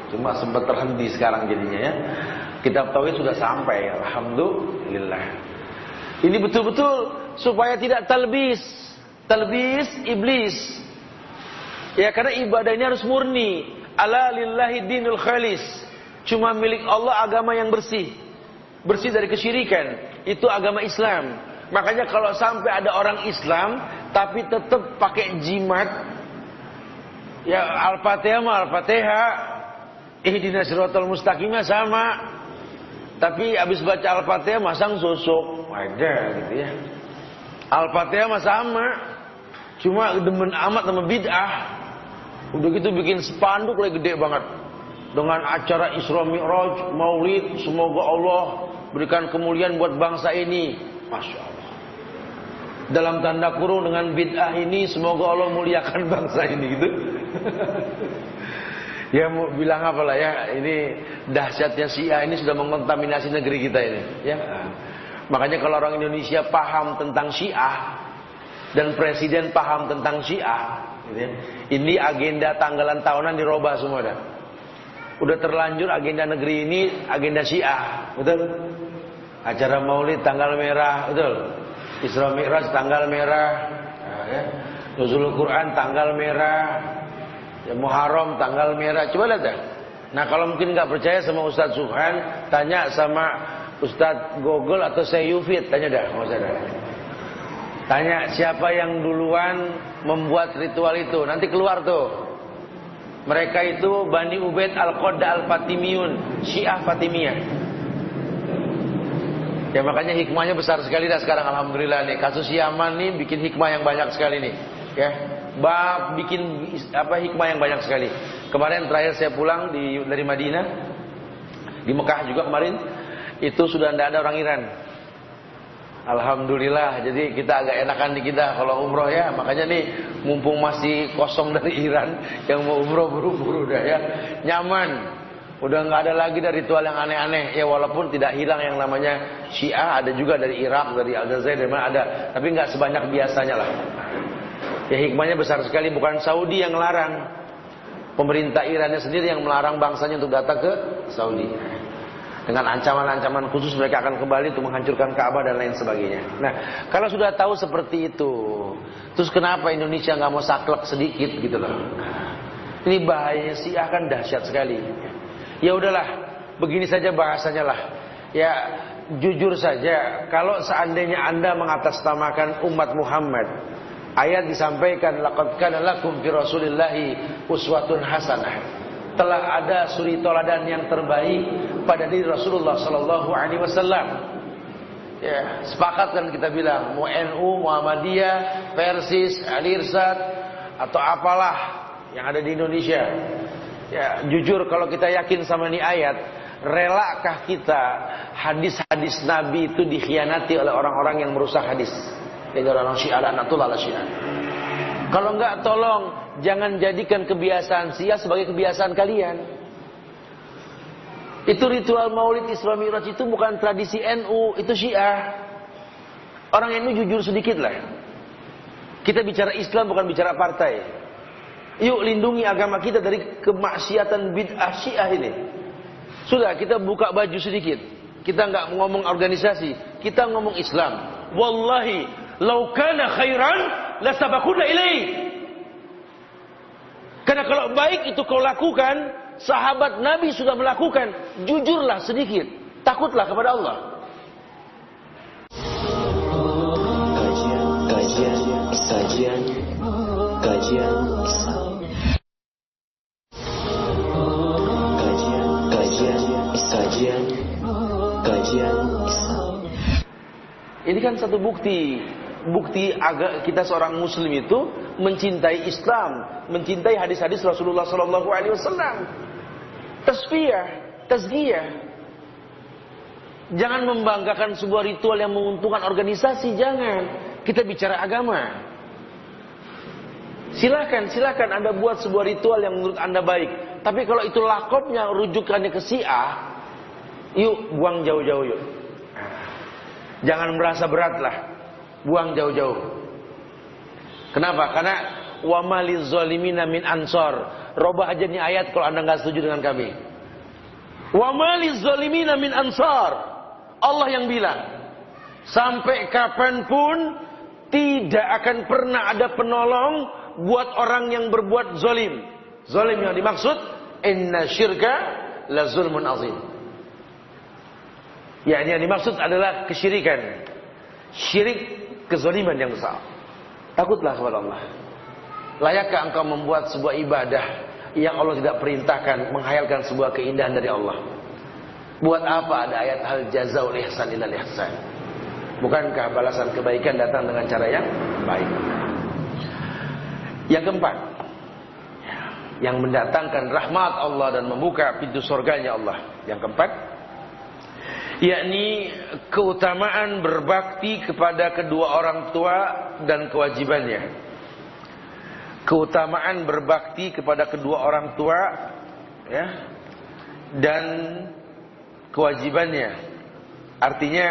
Cuma sempat terhenti sekarang jadinya ya. Kitab Tauhid sudah sampai, alhamdulillah. Ini betul-betul supaya tidak talbis iblis. Ya, karena ibadah ini harus murni. Ala lillahi dinul khalis. Cuma milik Allah agama yang bersih. Bersih dari kesyirikan. Itu agama Islam. Makanya kalau sampai ada orang Islam tapi tetap pakai jimat, ya Al-Fatihah mah Al-Fatihah, ihdinas siratal mustaqimah sama, tapi habis baca Al-Fatihah masang sosok, ada gitu ya. Al-Fatihah mah sama, cuma demen amat sama bid'ah. Udah gitu bikin spanduk lagi gede banget dengan acara Isra Mi'raj, Maulid, semoga Allah berikan kemuliaan buat bangsa ini. Masya Allah. Dalam tanda kurung dengan bid'ah ini semoga Allah muliakan bangsa ini gitu. Ya mau bilang apalah ya, ini dahsyatnya Syiah ini sudah mengontaminasi negeri kita ini ya. Makanya kalau orang Indonesia paham tentang Syiah dan presiden paham tentang Syiah gitu ya, ini agenda tanggalan tahunan dirubah semua dah. Udah terlanjur agenda negeri ini agenda Syiah, betul? Acara Maulid tanggal merah, betul? Isra Mi'raj tanggal merah, ya. Nuzulul Quran tanggal merah, ya, Muharram tanggal merah. Coba lihat dah. Nah kalau mungkin nggak percaya sama Ustadz Subhan, tanya sama Ustadz Gogol atau Syekh Yufid, tanya dah, nggak usah dah. Tanya siapa yang duluan membuat ritual itu, nanti keluar tuh. Mereka itu Bani Ubaid Al-Qadda Al-Fatimiyun, Syiah Fatimiyah. Ya makanya hikmahnya besar sekali dah sekarang, alhamdulillah nih. Kasus Yaman nih bikin hikmah yang banyak sekali nih. Ya, bikin hikmah yang banyak sekali. Kemarin terakhir saya pulang dari Madinah, di Mekah juga kemarin, itu sudah tidak ada orang Iran. Alhamdulillah. Jadi kita agak enakan di kita kalau umroh ya. Makanya nih mumpung masih kosong dari Iran, yang mau umroh buru-buru dah ya. Nyaman. Udah nggak ada lagi dari ritual yang aneh-aneh ya, walaupun tidak hilang yang namanya Syiah, ada juga dari Irak, dari Aljazair, dari mana ada, tapi nggak sebanyak biasanya lah. Ya hikmahnya besar sekali, bukan Saudi yang larang. Pemerintah Irannya sendiri yang melarang bangsanya untuk datang ke Saudi. Dengan ancaman-ancaman khusus mereka akan kembali untuk menghancurkan Ka'bah dan lain sebagainya. Nah, kalau sudah tahu seperti itu, terus kenapa Indonesia nggak mau saklek sedikit gitu loh? Ini bahayanya Syiah kan dahsyat sekali. Ya udahlah, begini saja bahasanya lah. Ya, jujur saja, kalau seandainya Anda mengatasnamakan umat Muhammad, ayat disampaikan laqad kana lakum fi Rasulillahi uswatun hasanah. Telah ada suri toladan yang terbaik pada diri Rasulullah sallallahu alaihi wasallam. Ya, sepakat kan kita bilang, mau NU, Muhammadiyah, Persis, Al-Irsyad atau apalah yang ada di Indonesia. Ya, jujur kalau kita yakin sama ini ayat, relakah kita hadis-hadis Nabi itu dikhianati oleh orang-orang yang merusak hadis? Itu orang Syiah, laknatullah ala Syiah. Kalau enggak, tolong jangan jadikan kebiasaan Syiah sebagai kebiasaan kalian. Itu ritual Maulid Isra Mi'raj itu bukan tradisi NU, itu Syiah. Orang NU jujur sedikit lah. Kita bicara Islam bukan bicara partai. Yuk lindungi agama kita dari kemaksiatan bid'ah Syiah ini. Sudah, kita buka baju sedikit. Kita enggak ngomong organisasi, kita ngomong Islam. Wallahi, lau kana khairan la sabaquna ilaih. Karena kalau baik itu kau lakukan, sahabat Nabi sudah melakukan, jujurlah sedikit, takutlah kepada Allah. Kajian Islam. Ini kan satu bukti kita seorang muslim itu mencintai Islam, mencintai hadis-hadis Rasulullah sallallahu alaihi wasallam. Tazkiyah. Jangan membanggakan sebuah ritual yang menguntungkan organisasi, jangan. Kita bicara agama. Silakan Anda buat sebuah ritual yang menurut Anda baik. Tapi kalau itu lakopnya rujukannya ke Syiah, yuk buang jauh-jauh yuk. Jangan merasa berat lah. Buang jauh-jauh. Kenapa? Karena wa maliz zalimina min ansor. Robah aja nih ayat kalau Anda nggak setuju dengan kami. Wa maliz zalimina min ansor. Allah yang bilang, sampai kapanpun tidak akan pernah ada penolong buat orang yang berbuat zalim. Zalim yang dimaksud inna syirka la zulmun azim. Ya, yang dimaksud adalah kesyirikan. Syirik, kezaliman yang besar. Takutlah kepada Allah. Layakkah engkau membuat sebuah ibadah yang Allah tidak perintahkan, menghayalkan sebuah keindahan dari Allah? Buat apa ada ayat hal jazaul ihsan ilal ihsan? Bukankah balasan kebaikan datang dengan cara yang baik? Yang keempat, yang mendatangkan rahmat Allah dan membuka pintu surganya Allah. Yang keempat, yakni keutamaan berbakti kepada kedua orang tua dan kewajibannya. Keutamaan berbakti kepada kedua orang tua, ya, dan kewajibannya. Artinya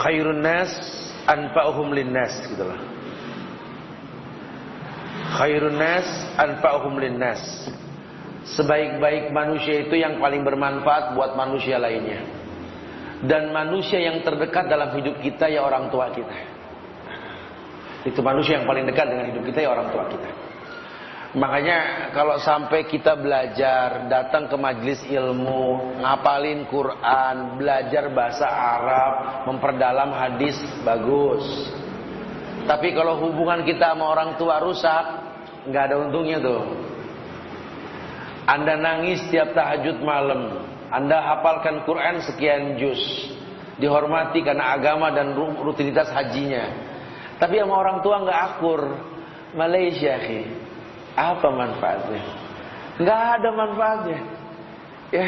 khairun nas anfa'uhum linnas, gitu loh. Khairun nas anfa'uhum linnas. Sebaik-baik manusia itu yang paling bermanfaat buat manusia lainnya. Dan manusia yang terdekat dalam hidup kita ya orang tua kita. Itu manusia yang paling dekat dengan hidup kita ya orang tua kita. Makanya kalau sampai kita belajar, datang ke majelis ilmu, ngapalin Quran, belajar bahasa Arab, memperdalam hadis, bagus. Tapi kalau hubungan kita sama orang tua rusak, nggak ada untungnya tuh. Anda nangis tiap tahajud malam, Anda hafalkan Quran sekian juz, dihormati karena agama dan rutinitas hajinya. Tapi sama orang tua nggak akur, Malaysia, apa manfaatnya? Nggak ada manfaatnya. Ya,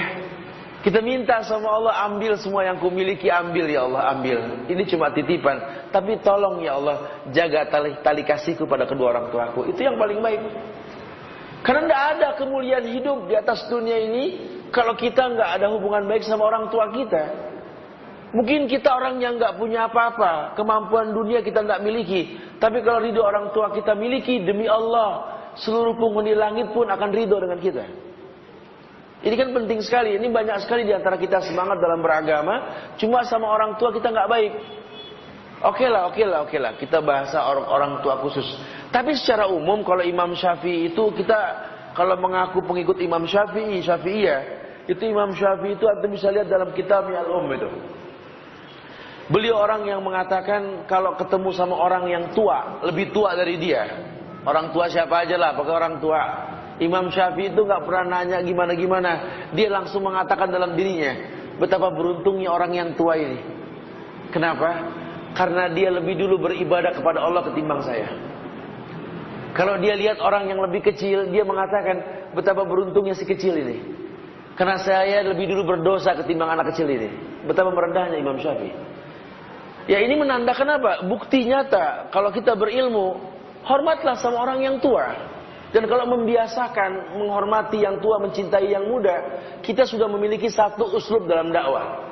kita minta sama Allah, ambil semua yang kumiliki, ambil ya Allah, ambil. Ini cuma titipan, tapi tolong ya Allah, jaga tali kasihku pada kedua orang tuaku. Itu yang paling baik. Karena tidak ada kemuliaan hidup di atas dunia ini kalau kita nggak ada hubungan baik sama orang tua kita. Mungkin kita orang yang nggak punya apa-apa, kemampuan dunia kita nggak miliki. Tapi kalau ridho orang tua kita miliki, demi Allah, seluruh penghuni langit pun akan ridho dengan kita. Ini kan penting sekali. Ini banyak sekali di antara kita semangat dalam beragama, cuma sama orang tua kita nggak baik. Oke lah. Kita bahasa orang tua khusus. Tapi secara umum kalau Imam Syafi'i itu kita kalau mengaku pengikut Imam Syafi'iyah, itu Imam Syafi'i itu Anda bisa lihat dalam kitab Al-Umm itu. Beliau orang yang mengatakan kalau ketemu sama orang yang tua, lebih tua dari dia. Orang tua siapa aja lah, pakai orang tua. Imam Syafi'i itu nggak pernah nanya gimana-gimana. Dia langsung mengatakan dalam dirinya, betapa beruntungnya orang yang tua ini. Kenapa? Karena dia lebih dulu beribadah kepada Allah ketimbang saya. Kalau dia lihat orang yang lebih kecil, dia mengatakan, betapa beruntungnya si kecil ini. Karena saya lebih dulu berdosa ketimbang anak kecil ini. Betapa merendahnya Imam Syafi'i. Ya ini menandakan apa? Bukti nyata. Kalau kita berilmu, hormatlah sama orang yang tua. Dan kalau membiasakan menghormati yang tua, mencintai yang muda, kita sudah memiliki satu uslub dalam dakwah.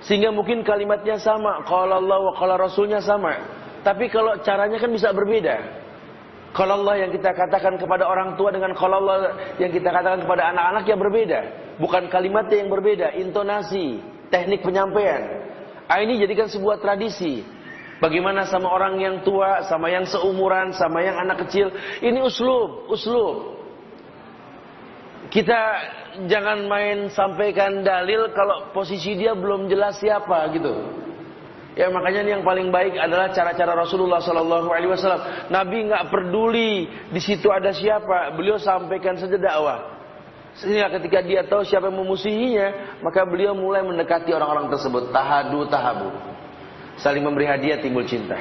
Sehingga mungkin kalimatnya sama, qala Allah wa qala Rasulnya sama. Tapi kalau caranya kan bisa berbeda. Qala Allah yang kita katakan kepada orang tua dengan qala Allah yang kita katakan kepada anak-anak ya berbeda. Bukan kalimatnya yang berbeda, intonasi, teknik penyampaian. Ini jadikan sebuah tradisi. Bagaimana sama orang yang tua, sama yang seumuran, sama yang anak kecil. Ini uslub. Kita jangan main sampaikan dalil kalau posisi dia belum jelas siapa gitu. Ya makanya ini yang paling baik adalah cara-cara Rasulullah SAW. Nabi nggak peduli di situ ada siapa, beliau sampaikan saja dakwah. Sehingga ketika dia tahu siapa yang memusuhinya, maka beliau mulai mendekati orang-orang tersebut. Tahabu. Saling memberi hadiah, timbul cinta.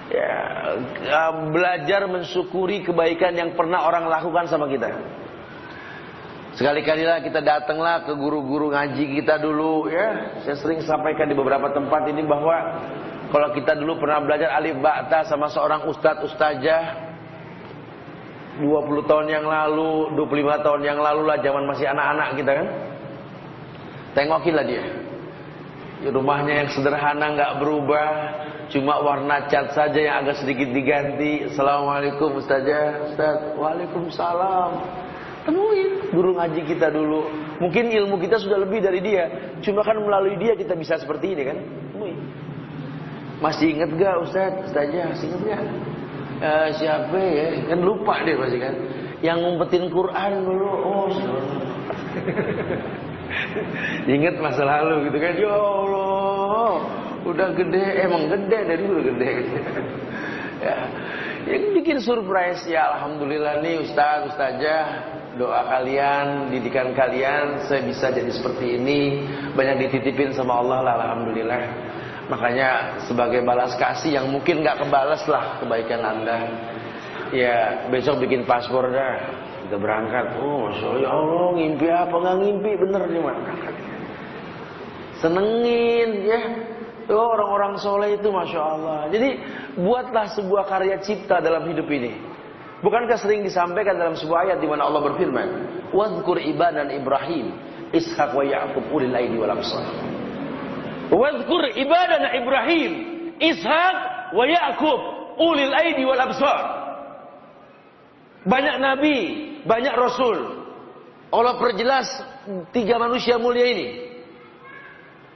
Ya, belajar mensyukuri kebaikan yang pernah orang lakukan sama kita. Sekali-kalilah kita datanglah ke guru-guru ngaji kita dulu. Ya, saya sering sampaikan di beberapa tempat ini bahwa kalau kita dulu pernah belajar alif ba ta sama seorang ustadzah 20 tahun yang lalu, 25 tahun yang lalu lah, zaman masih anak-anak kita kan. Tengokilah dia. Rumahnya yang sederhana nggak berubah, cuma warna cat saja yang agak sedikit diganti. Assalamualaikum ustazah. Ustaz, waalaikumsalam. Temuin guru ngaji kita dulu. Mungkin ilmu kita sudah lebih dari dia, cuma kan melalui dia kita bisa seperti ini kan. Temuin. Masih ingat gak ustaz? Ustazah, masih ingat gak? Siapa ya? Kan lupa deh pasti kan. Yang ngumpetin Quran dulu. Ingat masa lalu gitu kan. Ya Allah, udah gede, emang gede dari dulu gede. Ya, yang bikin surprise ya alhamdulillah nih ustazah, doa kalian, didikan kalian, saya bisa jadi seperti ini. Banyak dititipin sama Allah lah alhamdulillah. Makanya sebagai balas kasih yang mungkin gak kebalas lah kebaikan anda, ya besok bikin paspor dah, kita berangkat. Masya Allah, ngimpi apa gak ngimpi, bener nih mak. Senengin ya. Orang-orang soleh itu Masya Allah. Jadi buatlah sebuah karya cipta dalam hidup ini. Bukankah sering disampaikan dalam sebuah ayat di mana Allah berfirman, "Wadhkur ibadan Ibrahim, Ishaq wa Ya'qub ulil aidi wal absar." Wadhkur ibadana Ibrahim, Ishaq wa Ya'qub ulil aidi wal absar. Banyak nabi, banyak rasul. Allah perjelas 3 manusia mulia ini.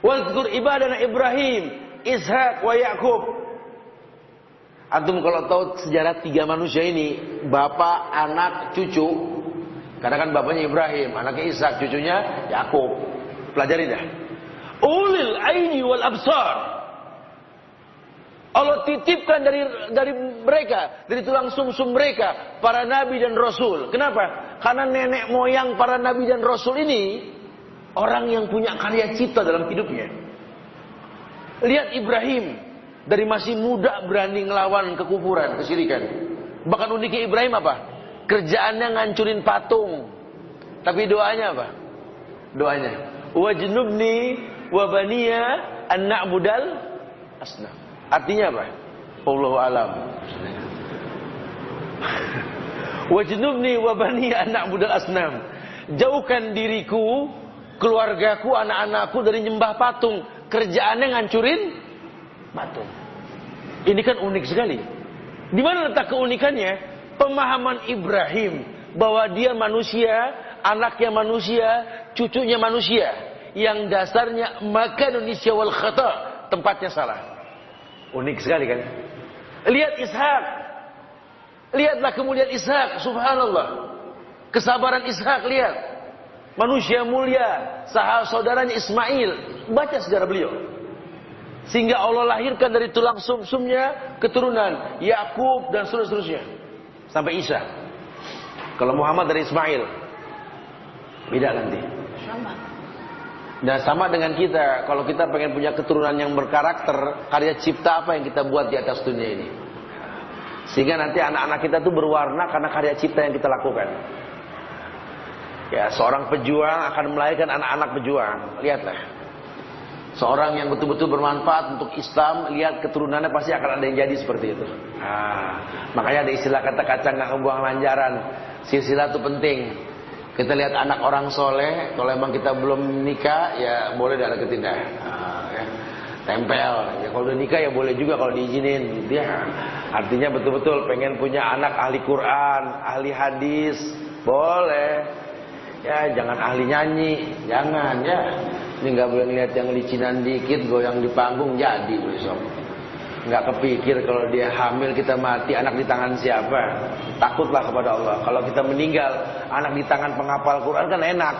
Wadhkur ibadana Ibrahim, Ishaq wa Ya'qub. Antum kalau tahu sejarah 3 manusia ini, bapak, anak, cucu. Karena kan bapaknya Ibrahim, anaknya Ishaq, cucunya Ya'qub. Pelajari dah. Ulil aini wal absar. Allah titipkan dari mereka, dari tulang sumsum mereka, para nabi dan rasul. Kenapa? Karena nenek moyang para nabi dan rasul ini orang yang punya karya cipta dalam hidupnya. Lihat Ibrahim, dari masih muda berani ngelawan kekufuran, kesyirikan. Bahkan uniknya Ibrahim apa? Kerjaannya ngancurin patung. Tapi doanya apa? Doanya, wajnubni wa baniya an na'budal asnam. Artinya apa? Allahu alam. Wajnubni wa baniya an na'budal asnam. Jauhkan diriku, keluargaku, anak-anakku dari nyembah patung. Kerjaannya ngancurin patung. Ini kan unik sekali. Di mana letak keunikannya? Pemahaman Ibrahim bahwa dia manusia, anaknya manusia, cucunya manusia, yang dasarnya makan Indonesia wal khata, tempatnya salah. Unik sekali kan? Lihat Ishak. Lihatlah kemuliaan Ishak, subhanallah. Kesabaran Ishak, lihat. Manusia mulia, saudaranya Ismail. Baca sejarah beliau. Sehingga Allah lahirkan dari tulang sumsumnya keturunan Yakub dan seterusnya sampai Isa. Kalau Muhammad dari Ismail, beda nanti. Dan sama dengan kita, kalau kita pengen punya keturunan yang berkarakter, karya cipta apa yang kita buat di atas dunia ini? Sehingga nanti anak-anak kita tuh berwarna karena karya cipta yang kita lakukan. Ya, seorang pejuang akan melahirkan anak-anak pejuang. Lihatlah. Seorang yang betul-betul bermanfaat untuk Islam, lihat keturunannya pasti akan ada yang jadi seperti itu. Makanya ada istilah kata kacang nggak kebuang lanjaran. Silsilah itu penting. Kita lihat anak orang soleh, kalau emang kita belum nikah, ya boleh deketin dah. Ya. Tempel. Ya, kalau udah nikah ya boleh juga kalau diizinin. Gitu ya. Artinya betul-betul pengen punya anak ahli Quran, ahli hadis, boleh. Ya, jangan ahli nyanyi, jangan ya. Ini nggak boleh ngeliat yang licinan dikit, goyang di panggung, jadi besok. Nggak kepikir kalau dia hamil kita mati, anak di tangan siapa? Takutlah kepada Allah. Kalau kita meninggal, anak di tangan penghafal Quran kan enak.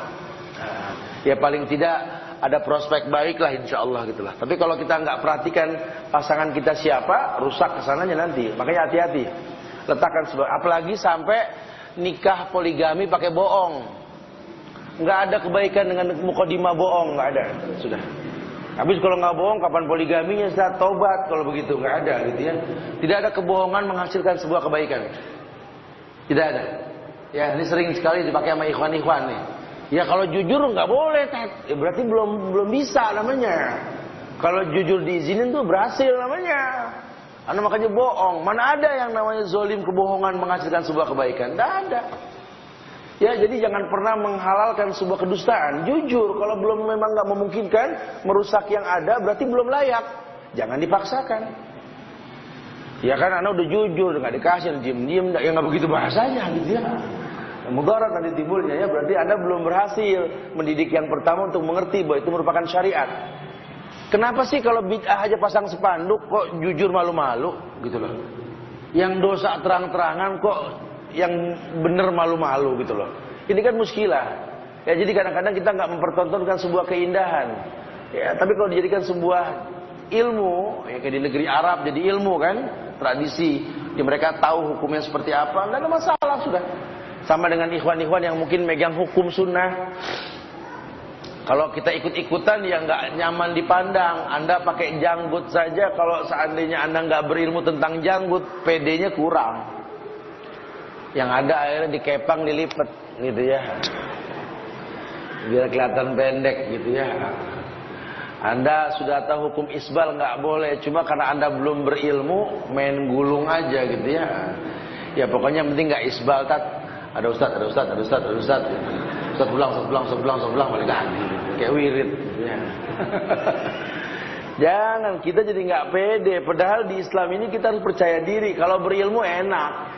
Ya paling tidak ada prospek baik lah insya Allah gitulah. Tapi kalau kita nggak perhatikan pasangan kita siapa, rusak kesananya nanti. Makanya hati-hati. Letakkan sebab. Apalagi sampai nikah poligami pakai bohong. Nggak ada kebaikan dengan mukadimah bohong, nggak ada, sudah. Habis kalau nggak bohong, kapan poligaminya? Saat taubat, kalau begitu nggak ada, gitu ya. Tidak ada kebohongan menghasilkan sebuah kebaikan, tidak ada. Ya, ini sering sekali dipakai sama ikhwan-ikhwan nih. Ya kalau jujur nggak boleh, ya, berarti belum bisa namanya. Kalau jujur diizinin tuh berhasil namanya. Karena makanya bohong. Mana ada yang namanya zolim kebohongan menghasilkan sebuah kebaikan? Tidak ada. Ya, jadi jangan pernah menghalalkan sebuah kedustaan. Jujur, kalau belum memang nggak memungkinkan merusak yang ada, berarti belum layak. Jangan dipaksakan. Ya kan, anak udah jujur, nggak dikasih, diem-diem, ya nggak begitu bahasanya, gitu ya. Mudarat nanti timbulnya, ya berarti Anda belum berhasil mendidik yang pertama untuk mengerti bahwa itu merupakan syariat. Kenapa sih kalau bid'ah aja pasang spanduk kok jujur malu-malu, gitu loh? Yang dosa terang-terangan kok yang benar malu-malu gitu loh. Ini kan muskilah. Ya jadi kadang-kadang kita nggak mempertontonkan sebuah keindahan. Ya tapi kalau dijadikan sebuah ilmu, ya kayak di negeri Arab jadi ilmu kan, tradisi. Ya, mereka tahu hukumnya seperti apa, nggak ada masalah sudah. Sama dengan ikhwan-ikhwan yang mungkin megang hukum sunnah. Kalau kita ikut-ikutan ya nggak nyaman dipandang. Anda pakai janggut saja, kalau seandainya Anda nggak berilmu tentang janggut, PD-nya kurang. Yang ada akhirnya dikepang, dilipet gitu ya, biar kelihatan pendek gitu ya. Anda sudah tahu hukum isbal nggak boleh, cuma karena Anda belum berilmu main gulung aja gitu ya. Ya pokoknya penting nggak isbal. Ada ustad, ada ustad, ada ustad, ada ustad. Ustad pulang balik lagi kayak wirid gitu ya. Jangan, kita jadi nggak pede. Padahal di Islam ini kita harus percaya diri. Kalau berilmu enak.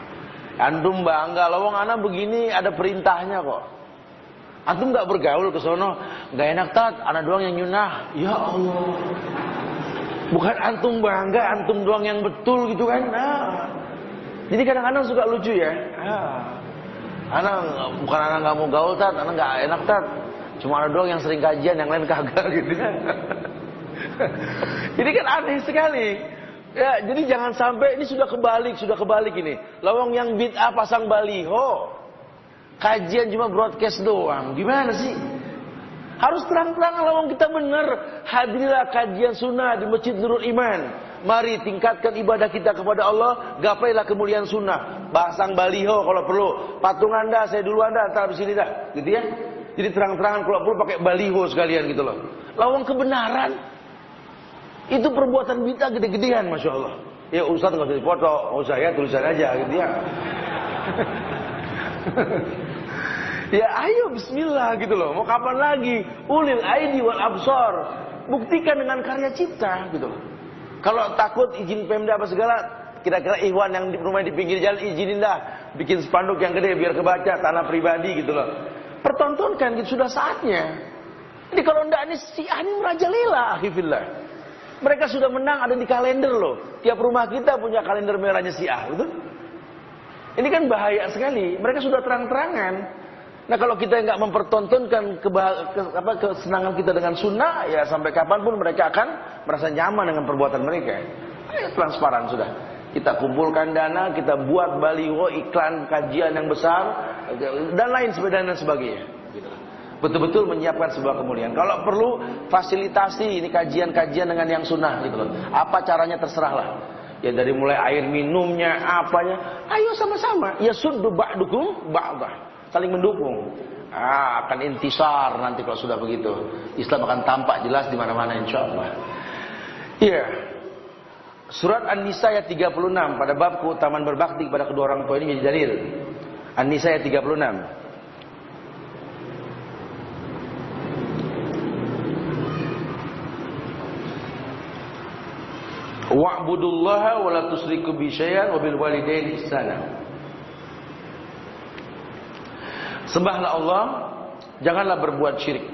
Antum bangga, lawang anak begini ada perintahnya kok. Antum nggak bergaul ke sono, nggak enak tat, anak doang yang nyunah. Ya Allah, bukan antum bangga, antum doang yang betul gitu kan? Nah, jadi kadang-kadang suka lucu ya. Anak bukan anak nggak mau gaul tat, anak nggak enak tat. Cuma anak doang yang sering kajian, yang lain kagak gitu kan? Jadi kan aneh sekali. Ya, jadi jangan sampai ini sudah kebalik ini. Lawang yang bid'ah pasang baliho. Kajian cuma broadcast doang. Gimana sih? Harus terang-terangan lawang kita benar. Hadirilah kajian sunnah di Masjid Nurul Iman. Mari tingkatkan ibadah kita kepada Allah, gapailah kemuliaan sunnah. Pasang baliho kalau perlu. Patung Anda, saya dulu Anda, antar di sini dah. Gitu ya. Jadi terang-terangan kalau perlu pakai baliho sekalian gitu loh. Lawang kebenaran. Itu perbuatan bid'ah gede-gedean, Masya Allah. Ya Ustaz nggak usah dipoto, nggak usah ya, tulisan aja gitu ya. Ya ayo bismillah gitu loh. Mau kapan lagi? Ulil aidi wal absar. Buktikan dengan karya cipta gitu loh. Kalau takut izin Pemda apa segala, Kira-kira ikhwan yang di rumah di pinggir jalan, izinin dah bikin spanduk yang gede biar kebaca, tanah pribadi gitu loh. Pertontonkan gitu, sudah saatnya. Jadi kalau enggak, ini Syiah ini merajalela, akhifillah. Mereka sudah menang, ada di kalender loh. Tiap rumah kita punya kalender merahnya Syiah, betul? Ini kan bahaya sekali. Mereka sudah terang-terangan. Nah kalau kita nggak mempertontonkan kesenangan kita dengan sunnah, ya sampai kapanpun mereka akan merasa nyaman dengan perbuatan mereka. Ayo transparan sudah. Kita kumpulkan dana, kita buat baliho, iklan, kajian yang besar, dan lain sebagainya. Betul-betul menyiapkan sebuah kemuliaan. Kalau perlu fasilitasi ini kajian-kajian dengan yang sunnah gitu loh. Apa caranya terserahlah. Ya dari mulai air minumnya, apanya, ayo sama-sama. Ya suddu ba'dukum ba'dah. Saling mendukung. Akan intisar nanti kalau sudah begitu. Islam akan tampak jelas di mana-mana insyaallah. Iya. Surat An-Nisa ayat 36 pada bab keutamaan berbakti kepada kedua orang tua ini menjadi dalil. An-Nisa ayat 36. Wa'budullaha wa la tusyriku bi syai'an wa bil walidaini ihsana. Sembahlah Allah, janganlah berbuat syirik.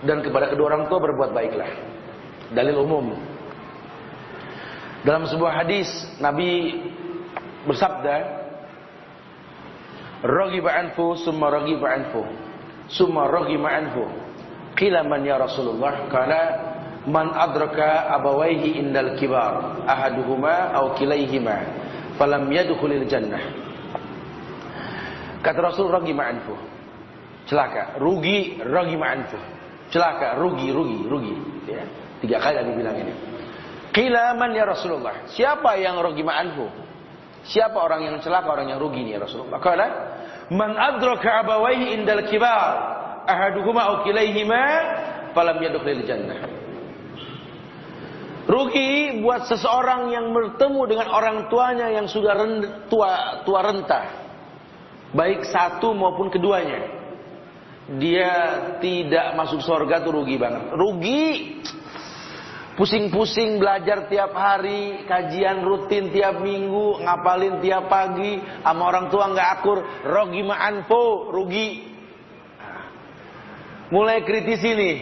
Dan kepada kedua orang tua berbuat baiklah. Dalil umum. Dalam sebuah hadis Nabi bersabda, "Raghiba anfu summa raghiba anfu, summa raghiba anfu." Qila man ya Rasulullah? Qala man adraka abawaihi indal kibar, ahaduhuma aw kilaihima, falam yadkhulil jannah. Kata Rasul, rugi ma'anfu, celaka, rugi ma'anfu, celaka, rugi. Ya, 3 kali Nabi bilang ini. Qila man ya Rasulullah? Siapa yang rugi ma'anfu? Siapa orang yang celaka, orang yang rugi nih ya Rasulullah? Qala man adraka abawaihi indal kibar, ahaduhuma aw kilaihima, falam yadkhulil jannah. Rugi buat seseorang yang bertemu dengan orang tuanya yang sudah tua renta. Baik satu maupun keduanya, dia tidak masuk surga, tuh rugi banget. Rugi. Pusing-pusing belajar tiap hari, kajian rutin tiap minggu, ngapalin tiap pagi, sama orang tua nggak akur, rugi ma'anfo, rugi. Mulai kritisi nih.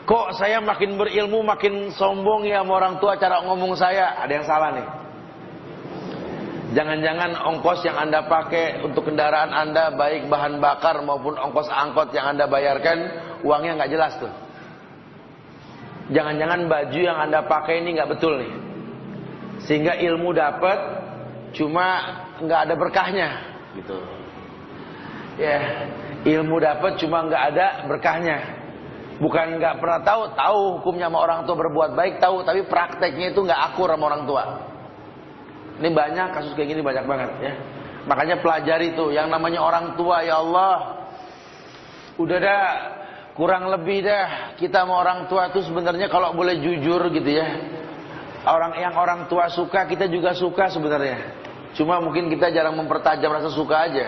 Kok saya makin berilmu makin sombong ya sama orang tua, cara ngomong saya ada yang salah nih. Jangan-jangan ongkos yang Anda pakai untuk kendaraan Anda, baik bahan bakar maupun ongkos angkot yang Anda bayarkan, uangnya nggak jelas tuh. Jangan-jangan baju yang Anda pakai ini nggak betul nih. Sehingga ilmu dapat, cuma nggak ada berkahnya, gitu. Ya, ilmu dapat cuma nggak ada berkahnya. Bukan nggak pernah tahu hukumnya sama orang tua berbuat baik, tahu, tapi prakteknya itu nggak akur sama orang tua. Ini banyak kasus kayak gini, banyak banget ya. Makanya pelajari tuh yang namanya orang tua, ya Allah. Udah dah, kurang lebih dah kita sama orang tua tuh sebenarnya kalau boleh jujur gitu ya. Orang tua suka, kita juga suka sebenarnya. Cuma mungkin kita jarang mempertajam rasa suka aja.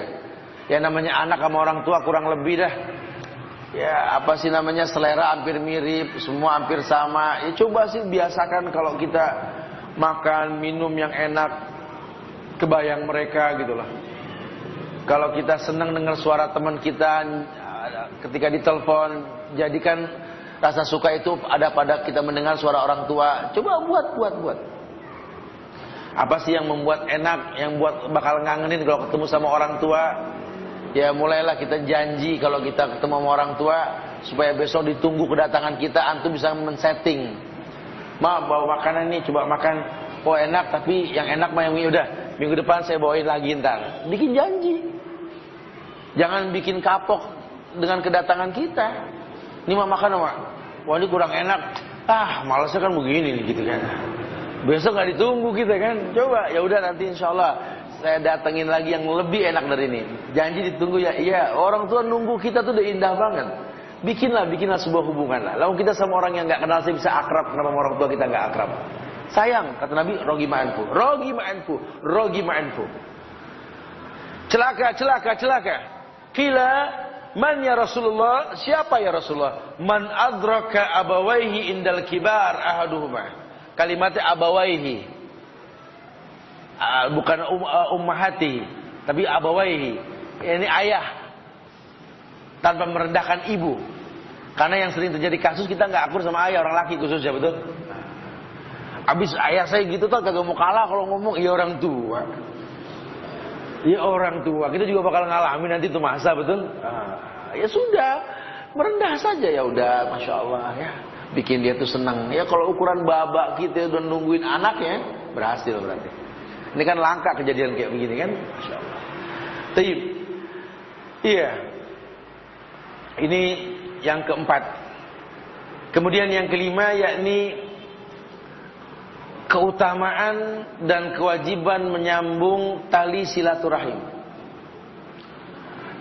Ya namanya anak sama orang tua kurang lebih dah. Ya apa sih namanya, selera hampir mirip, semua hampir sama. Ya coba sih biasakan kalau kita makan, minum yang enak, kebayang mereka gitu loh. Kalau kita senang dengar suara teman kita ketika ditelepon, jadikan rasa suka itu ada pada kita mendengar suara orang tua. Coba buat. Apa sih yang membuat enak, yang buat bakal ngangenin kalau ketemu sama orang tua? Ya mulailah kita janji kalau kita ketemu sama orang tua, supaya besok ditunggu kedatangan kita, antum bisa men-setting. Ma bawa makanan nih, coba makan. Oh enak, tapi yang enak mah yang udah minggu depan saya bawain lagi ntar. Bikin janji. Jangan bikin kapok dengan kedatangan kita. Ini mah makan mak. Wah ini kurang enak. Malasnya kan begini nih gitu kan. Besok nggak ditunggu kita kan. Coba ya udah nanti insyaallah saya datengin lagi yang lebih enak dari ini. Janji ditunggu ya. Iya, orang tua nunggu kita tuh udah indah banget. Bikinlah sebuah hubungan lah. Lalu kita sama orang yang nggak kenal saya bisa akrab, kenapa orang tua kita nggak akrab? Sayang, kata Nabi, rogi ma'anfu. Celaka. Qila man ya Rasulullah? Siapa ya Rasulullah? Man adraka abawaihi indal kibar ahaduhuma. Kalimatnya abawaihi. bukan ummahati, tapi abawaihi. Ini ayah tanpa merendahkan ibu. Karena yang sering terjadi kasus kita nggak akur sama ayah, orang laki khususnya, betul. Abis ayah saya gitu tuh kagak mau kalah kalau ngomong, iya orang tua. Iya orang tua, kita juga bakal ngalamin nanti tuh masa, betul. Ya sudah, merendah saja, ya udah, masya Allah ya, bikin dia tuh senang. Ya kalau ukuran babak kita udah nungguin anaknya, berhasil berarti. Ini kan langka kejadian kayak begini kan, masya Allah. Taib, iya. Ini yang keempat. Kemudian yang kelima yakni keutamaan dan kewajiban menyambung tali silaturahim.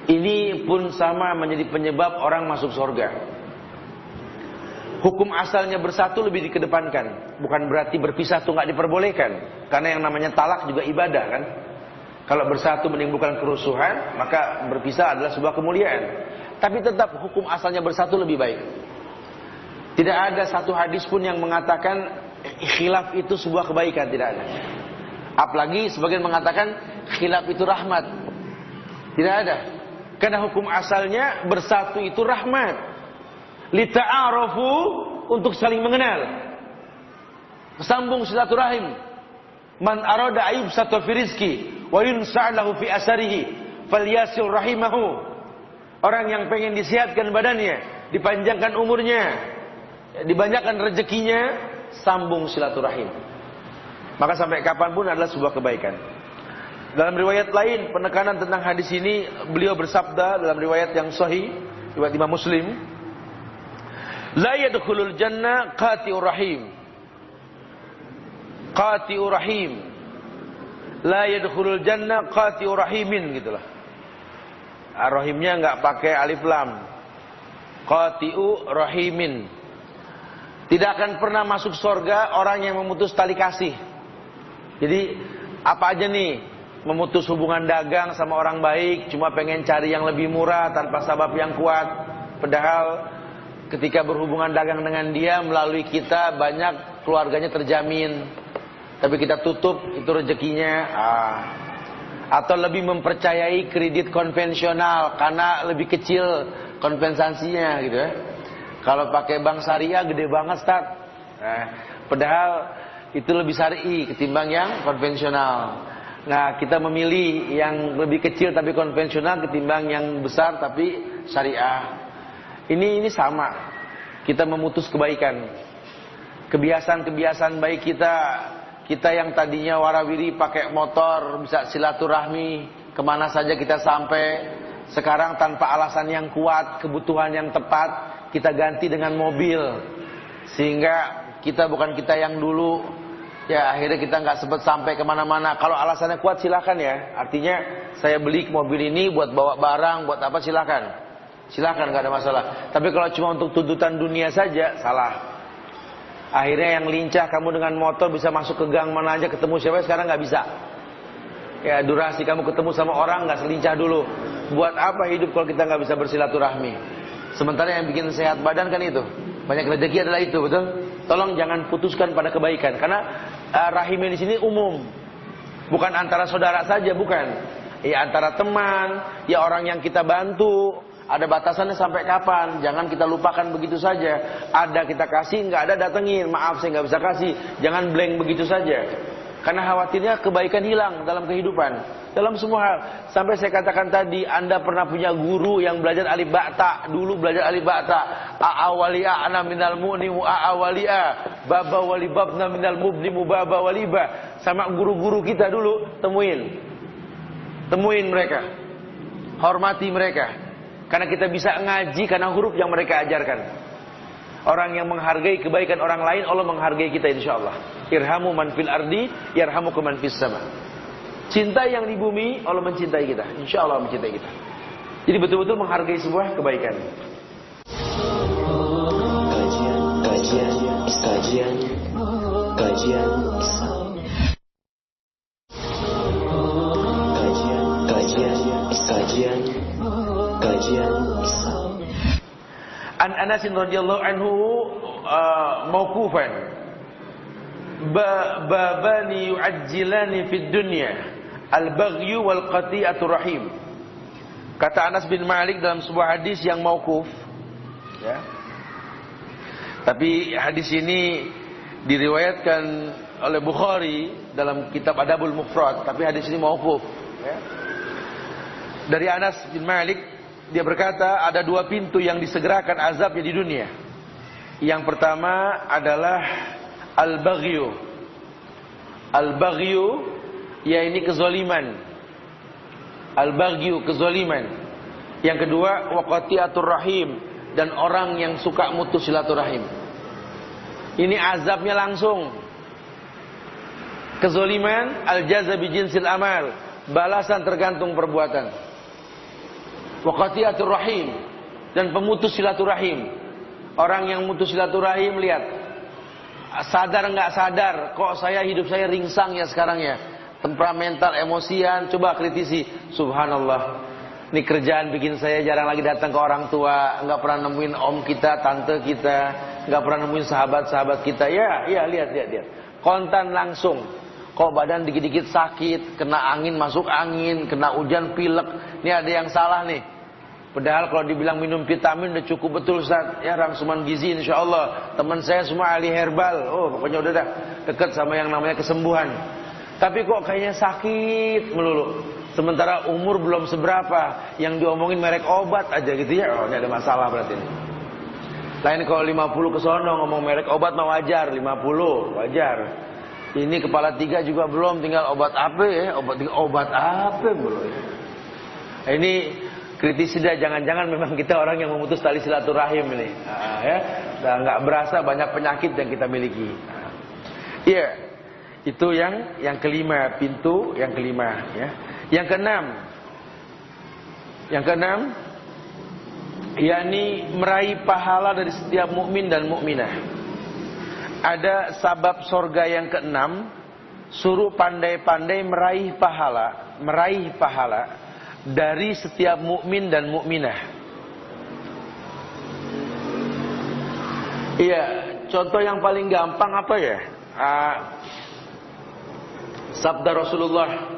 Ini pun sama menjadi penyebab orang masuk surga. Hukum asalnya bersatu lebih dikedepankan. Bukan berarti berpisah itu nggak diperbolehkan. Karena yang namanya talak juga ibadah kan. Kalau bersatu menimbulkan kerusuhan, maka berpisah adalah sebuah kemuliaan. Tapi tetap hukum asalnya bersatu lebih baik. Tidak ada satu hadis pun yang mengatakan khilaf itu sebuah kebaikan, tidak ada. Apalagi sebagian mengatakan khilaf itu rahmat. Tidak ada. Karena hukum asalnya bersatu itu rahmat. Lita'arafu, untuk saling mengenal. Sambung silaturahim. Man arada ayub satu fi rizki wa yunsa'lahu fi asarihi falyasil rahimahu. Orang yang pengen disihatkan badannya, dipanjangkan umurnya, dibanyakkan rezekinya, sambung silaturahim. Maka sampai kapanpun adalah sebuah kebaikan. Dalam riwayat lain penekanan tentang hadis ini, beliau bersabda dalam riwayat yang sahih riwayat Imam Muslim, la yadkhulul jannah qati'ur rahim. Qati'ur rahim. La yadkhulul jannah qati'ur rahimin, gitulah. Rahimnya enggak pakai alif lam. Qati'u rahimin. Tidak akan pernah masuk surga orang yang memutus tali kasih. Jadi apa aja nih, memutus hubungan dagang sama orang baik, cuma pengen cari yang lebih murah tanpa sebab yang kuat. Padahal ketika berhubungan dagang dengan dia, melalui kita banyak keluarganya terjamin. Tapi kita tutup itu rezekinya. Atau lebih mempercayai kredit konvensional karena lebih kecil kompensasinya gitu ya. Kalau pakai bank syariah gede banget Ustaz. Padahal itu lebih syar'i ketimbang yang konvensional. Nah, kita memilih yang lebih kecil tapi konvensional ketimbang yang besar tapi syariah. Ini sama. Kita memutus kebaikan. Kebiasaan-kebiasaan baik kita yang tadinya warawiri pakai motor bisa silaturahmi kemana saja kita sampai. Sekarang tanpa alasan yang kuat, kebutuhan yang tepat, kita ganti dengan mobil, sehingga kita bukan kita yang dulu. Ya akhirnya kita nggak sempat sampai kemana-mana. Kalau alasannya kuat silakan ya. Artinya saya beli mobil ini buat bawa barang, buat apa silakan. Silakan, nggak ada masalah. Tapi kalau cuma untuk tuntutan dunia saja, salah. Akhirnya yang lincah kamu dengan motor bisa masuk ke gang mana aja, ketemu siapa, sekarang nggak bisa. Ya durasi kamu ketemu sama orang nggak selincah dulu. Buat apa hidup kalau kita nggak bisa bersilaturahmi? Sementara yang bikin sehat badan kan itu. Banyak rezeki adalah itu, betul? Tolong jangan putuskan pada kebaikan. Karena rahimnya di sini umum. Bukan antara saudara saja, bukan. Ya antara teman, ya orang yang kita bantu. Ada batasannya sampai kapan. Jangan kita lupakan begitu saja. Ada kita kasih, nggak ada datengin. Maaf saya nggak bisa kasih. Jangan blank begitu saja. Karena khawatirnya kebaikan hilang dalam kehidupan. Dalam semua hal. Sampai saya katakan tadi, Anda pernah punya guru yang belajar alif ba'ta. Dulu belajar alif ba'ta. A'awali'a ana minal mu'nimu a'awali'a. Baba walibabna minal mubnimu baba waliba. Sama guru-guru kita dulu, temuin. Temuin mereka. Hormati mereka. Karena kita bisa ngaji karena huruf yang mereka ajarkan. Orang yang menghargai kebaikan orang lain, Allah menghargai kita insyaallah. Irhamu man fil ardi, yarhamukum man fis sama. Cinta yang di bumi, Allah mencintai kita. Insyaallah Allah mencintai kita. Jadi betul-betul menghargai sebuah kebaikan. An Anas radhiyallahu anhu mauqufan. babani yu'ajjilani fid dunya, al-baghyu wal qati'atur rahim. Kata Anas bin Malik dalam sebuah hadis yang mauquf, ya. Tapi hadis ini diriwayatkan oleh Bukhari dalam kitab Adabul Mufrad, tapi hadis ini mauquf, ya. Dari Anas bin Malik, dia berkata ada dua pintu yang disegerakan azabnya di dunia. Yang pertama adalah al-baghyu. Al-baghyu yaitu kezaliman. Al-baghyu, kezaliman. Yang kedua waqati'atur rahim, dan orang yang suka mutus silaturahim. Ini azabnya langsung. Kezaliman, al-jaza bi jinsil amal, balasan tergantung perbuatan. Waqati'atur rahim, dan pemutus silaturahim. Orang yang mutus silaturahim, lihat, sadar nggak sadar, kok hidup saya ringsang ya sekarang ya, temperamental, emosian. Coba kritisi, subhanallah, ini kerjaan bikin saya jarang lagi datang ke orang tua, nggak pernah nemuin om kita, tante kita, nggak pernah nemuin sahabat-sahabat kita. Ya, lihat, kontan langsung. Kok badan dikit-dikit sakit, kena angin masuk angin, kena hujan pilek. Ini ada yang salah nih. Padahal kalau dibilang minum vitamin udah cukup betul Ustaz. Ya, rangsuman gizi insyaallah. Teman saya semua ahli herbal. Oh, pokoknya udah dekat sama yang namanya kesembuhan. Tapi kok kayaknya sakit melulu. Sementara umur belum seberapa, yang diomongin merek obat aja gitu ya. Oh, ini ada masalah berarti ini. Lain kalau 50 ke sono ngomong merek obat mah wajar, 50 wajar. Ini kepala 3 juga belum, tinggal obat apa ya? Obat apa belum ya? Ini kritisi dah, jangan-jangan memang kita orang yang memutus tali silaturahim ini. Ya, dan nggak berasa banyak penyakit yang kita miliki. Iya, itu yang kelima, pintu yang kelima. Ya. Yang keenam, yakni meraih pahala dari setiap mukmin dan mukminah. Ada sabab sorga yang keenam, suruh pandai-pandai meraih pahala dari setiap mukmin dan mukminah. Iya, contoh yang paling gampang apa ya? Sabda Rasulullah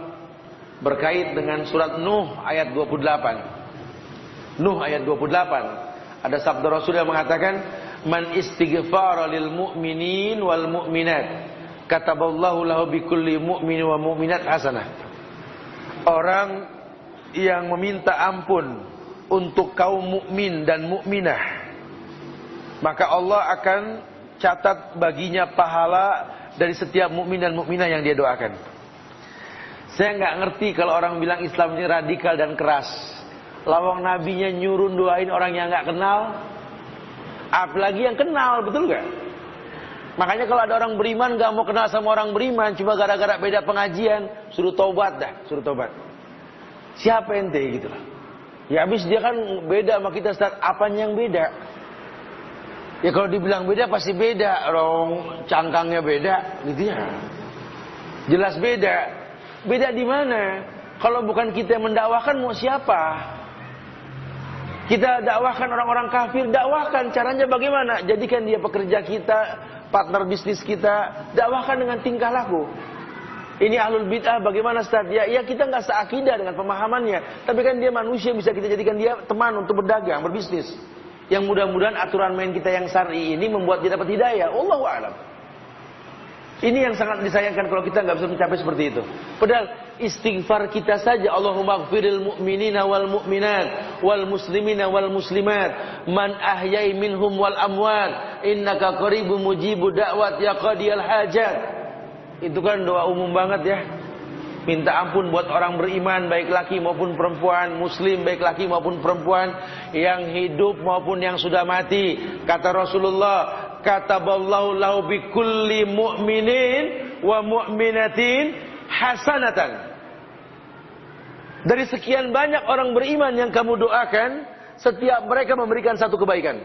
berkait dengan surat Nuh ayat 28. Nuh ayat 28. Ada sabda Rasul yang mengatakan, "Man istighfara lil mu'minin wal mu'minat, kataballahu lahu bikulli mu'min wa mu'minat hasanah." Orang yang meminta ampun untuk kaum mukmin dan mukminah, maka Allah akan catat baginya pahala dari setiap mukmin dan mukminah yang dia doakan. Saya nggak ngerti kalau orang bilang Islam ini radikal dan keras. Lawang nabinya nyuruh doain orang yang nggak kenal, apalagi yang kenal, betul nggak? Makanya kalau ada orang beriman nggak mau kenal sama orang beriman, cuma gara-gara beda pengajian, suruh tobat. Siapa ente gitu lah. Ya habis dia kan beda sama kita, Ustaz. Apanya yang beda? Ya kalau dibilang beda pasti beda. Orang cangkangnya beda gitu ya. Jelas beda. Beda di mana? Kalau bukan kita yang mendakwahkan, mau siapa? Kita dakwahkan orang-orang kafir, dakwahkan. Caranya bagaimana? Jadikan dia pekerja kita, partner bisnis kita, dakwahkan dengan tingkah laku. Ini ahlul bid'ah bagaimana Ustaz? Ya kita nggak seakidah dengan pemahamannya, tapi kan dia manusia, bisa kita jadikan dia teman untuk berdagang, berbisnis. Yang mudah-mudahan aturan main kita yang syar'i ini membuat dia dapat hidayah. Wallahu a'lam. Ini yang sangat disayangkan kalau kita nggak bisa mencapai seperti itu. Padahal istighfar kita saja, Allahumma ighfiril mu'minina wal mu'minat wal muslimina wal muslimat man ahyai minhum wal amwat innaka qaribun mujibud da'wat ya qadiyal hajat. Itu kan doa umum banget ya. Minta ampun buat orang beriman, baik laki maupun perempuan, muslim baik laki maupun perempuan, yang hidup maupun yang sudah mati. Kata Rasulullah, kataballahu lahu bikulli mu'minin wa mu'minatin hasanatan. Dari sekian banyak orang beriman yang kamu doakan, setiap mereka memberikan satu kebaikan.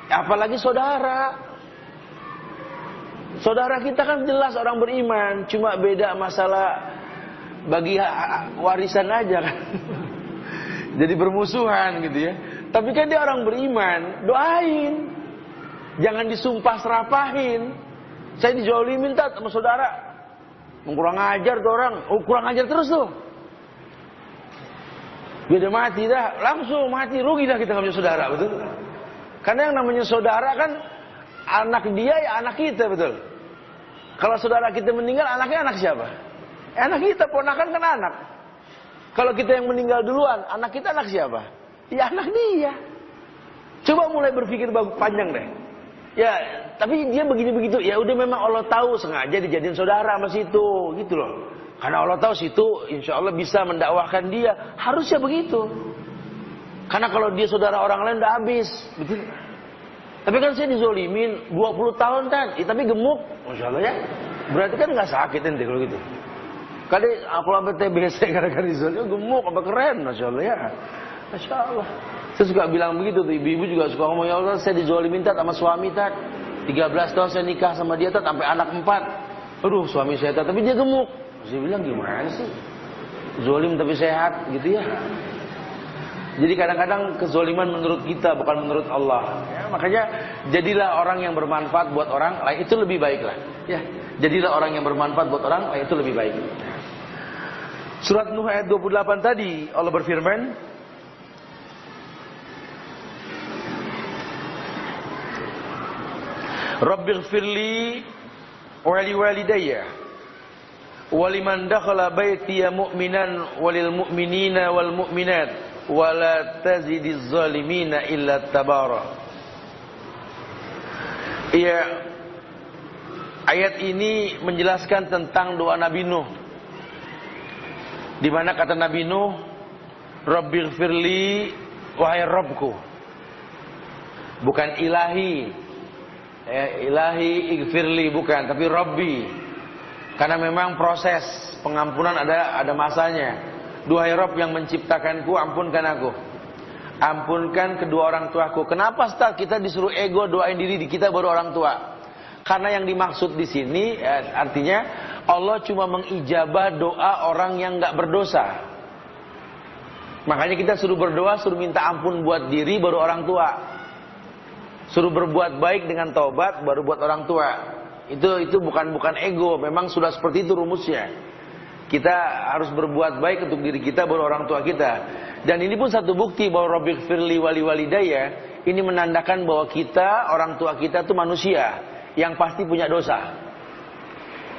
Apalagi saudara. Saudara kita kan jelas orang beriman, cuma beda masalah bagi warisan aja kan. Jadi bermusuhan gitu ya. Tapi kan dia orang beriman, doain. Jangan disumpah serapahin. Saya dijolimin tat sama saudara. Kurang ajar tuh orang. Oh, kurang ajar terus tuh. Beda mati dah, langsung mati, rugi dah kita nggak punya saudara, betul? Karena yang namanya saudara kan anak dia ya anak kita, betul? Kalau saudara kita meninggal, anaknya anak siapa? Anak kita, ponakan kan anak. Kalau kita yang meninggal duluan, anak kita anak siapa? Ya anak dia. Coba mulai berpikir panjang deh. Ya, tapi dia begini-begitu. Ya udah memang Allah tahu sengaja dijadiin saudara sama situ, gitu loh. Karena Allah tahu situ insya Allah bisa mendakwahkan dia. Harusnya begitu. Karena kalau dia saudara orang lain udah habis, betul. Tapi kan saya dizolimin 20 tahun kan, tapi gemuk, masya Allah ya. Berarti kan nggak sakit ente kalau gitu. Kali aku sampai TBC gara-gara dizolimin, gemuk, apa keren, masya Allah ya. Masya Allah. Saya suka bilang begitu tuh, ibu-ibu juga suka ngomong, ya Allah saya dizolimin tat sama suami tat. 13 tahun saya nikah sama dia tat, sampai anak 4. Aduh suami saya tat, tapi dia gemuk. Saya bilang gimana sih? Zolim tapi sehat gitu ya. Jadi kadang-kadang kezoliman menurut kita bukan menurut Allah. Ya, makanya jadilah orang yang bermanfaat buat orang lain, itu lebih baik lah. Ya, jadilah orang yang bermanfaat buat orang lain, itu lebih baik. Surat Nuh ayat 28 tadi Allah berfirman, Rabbighfirli wa liwalidayya wa liman dakhala baitiya mu'minan walil mu'minina wal mu'minat wa la tazidiz zalimina illa tabara. Ya, ayat ini menjelaskan tentang doa Nabi Nuh, di mana kata Nabi Nuh, Rabbighfirli, wahai Rabbku, bukan ilahi. Ilahi igfirli bukan, tapi Rabbi. Karena memang proses pengampunan ada masanya. Duhai Rabb yang menciptakanku, ampunkan aku. Ampunkan kedua orang tuaku. Kenapa Ustaz kita disuruh ego doain diri kita baru orang tua? Karena yang dimaksud di sini artinya Allah cuma mengijabah doa orang yang nggak berdosa. Makanya kita suruh berdoa, suruh minta ampun buat diri baru orang tua. Suruh berbuat baik dengan taubat baru buat orang tua. Itu bukan ego, memang sudah seperti itu rumusnya. Kita harus berbuat baik untuk diri kita baru orang tua kita. Dan ini pun satu bukti bahwa Rabbighfirli wali walidayya ini menandakan bahwa kita, orang tua kita itu manusia yang pasti punya dosa.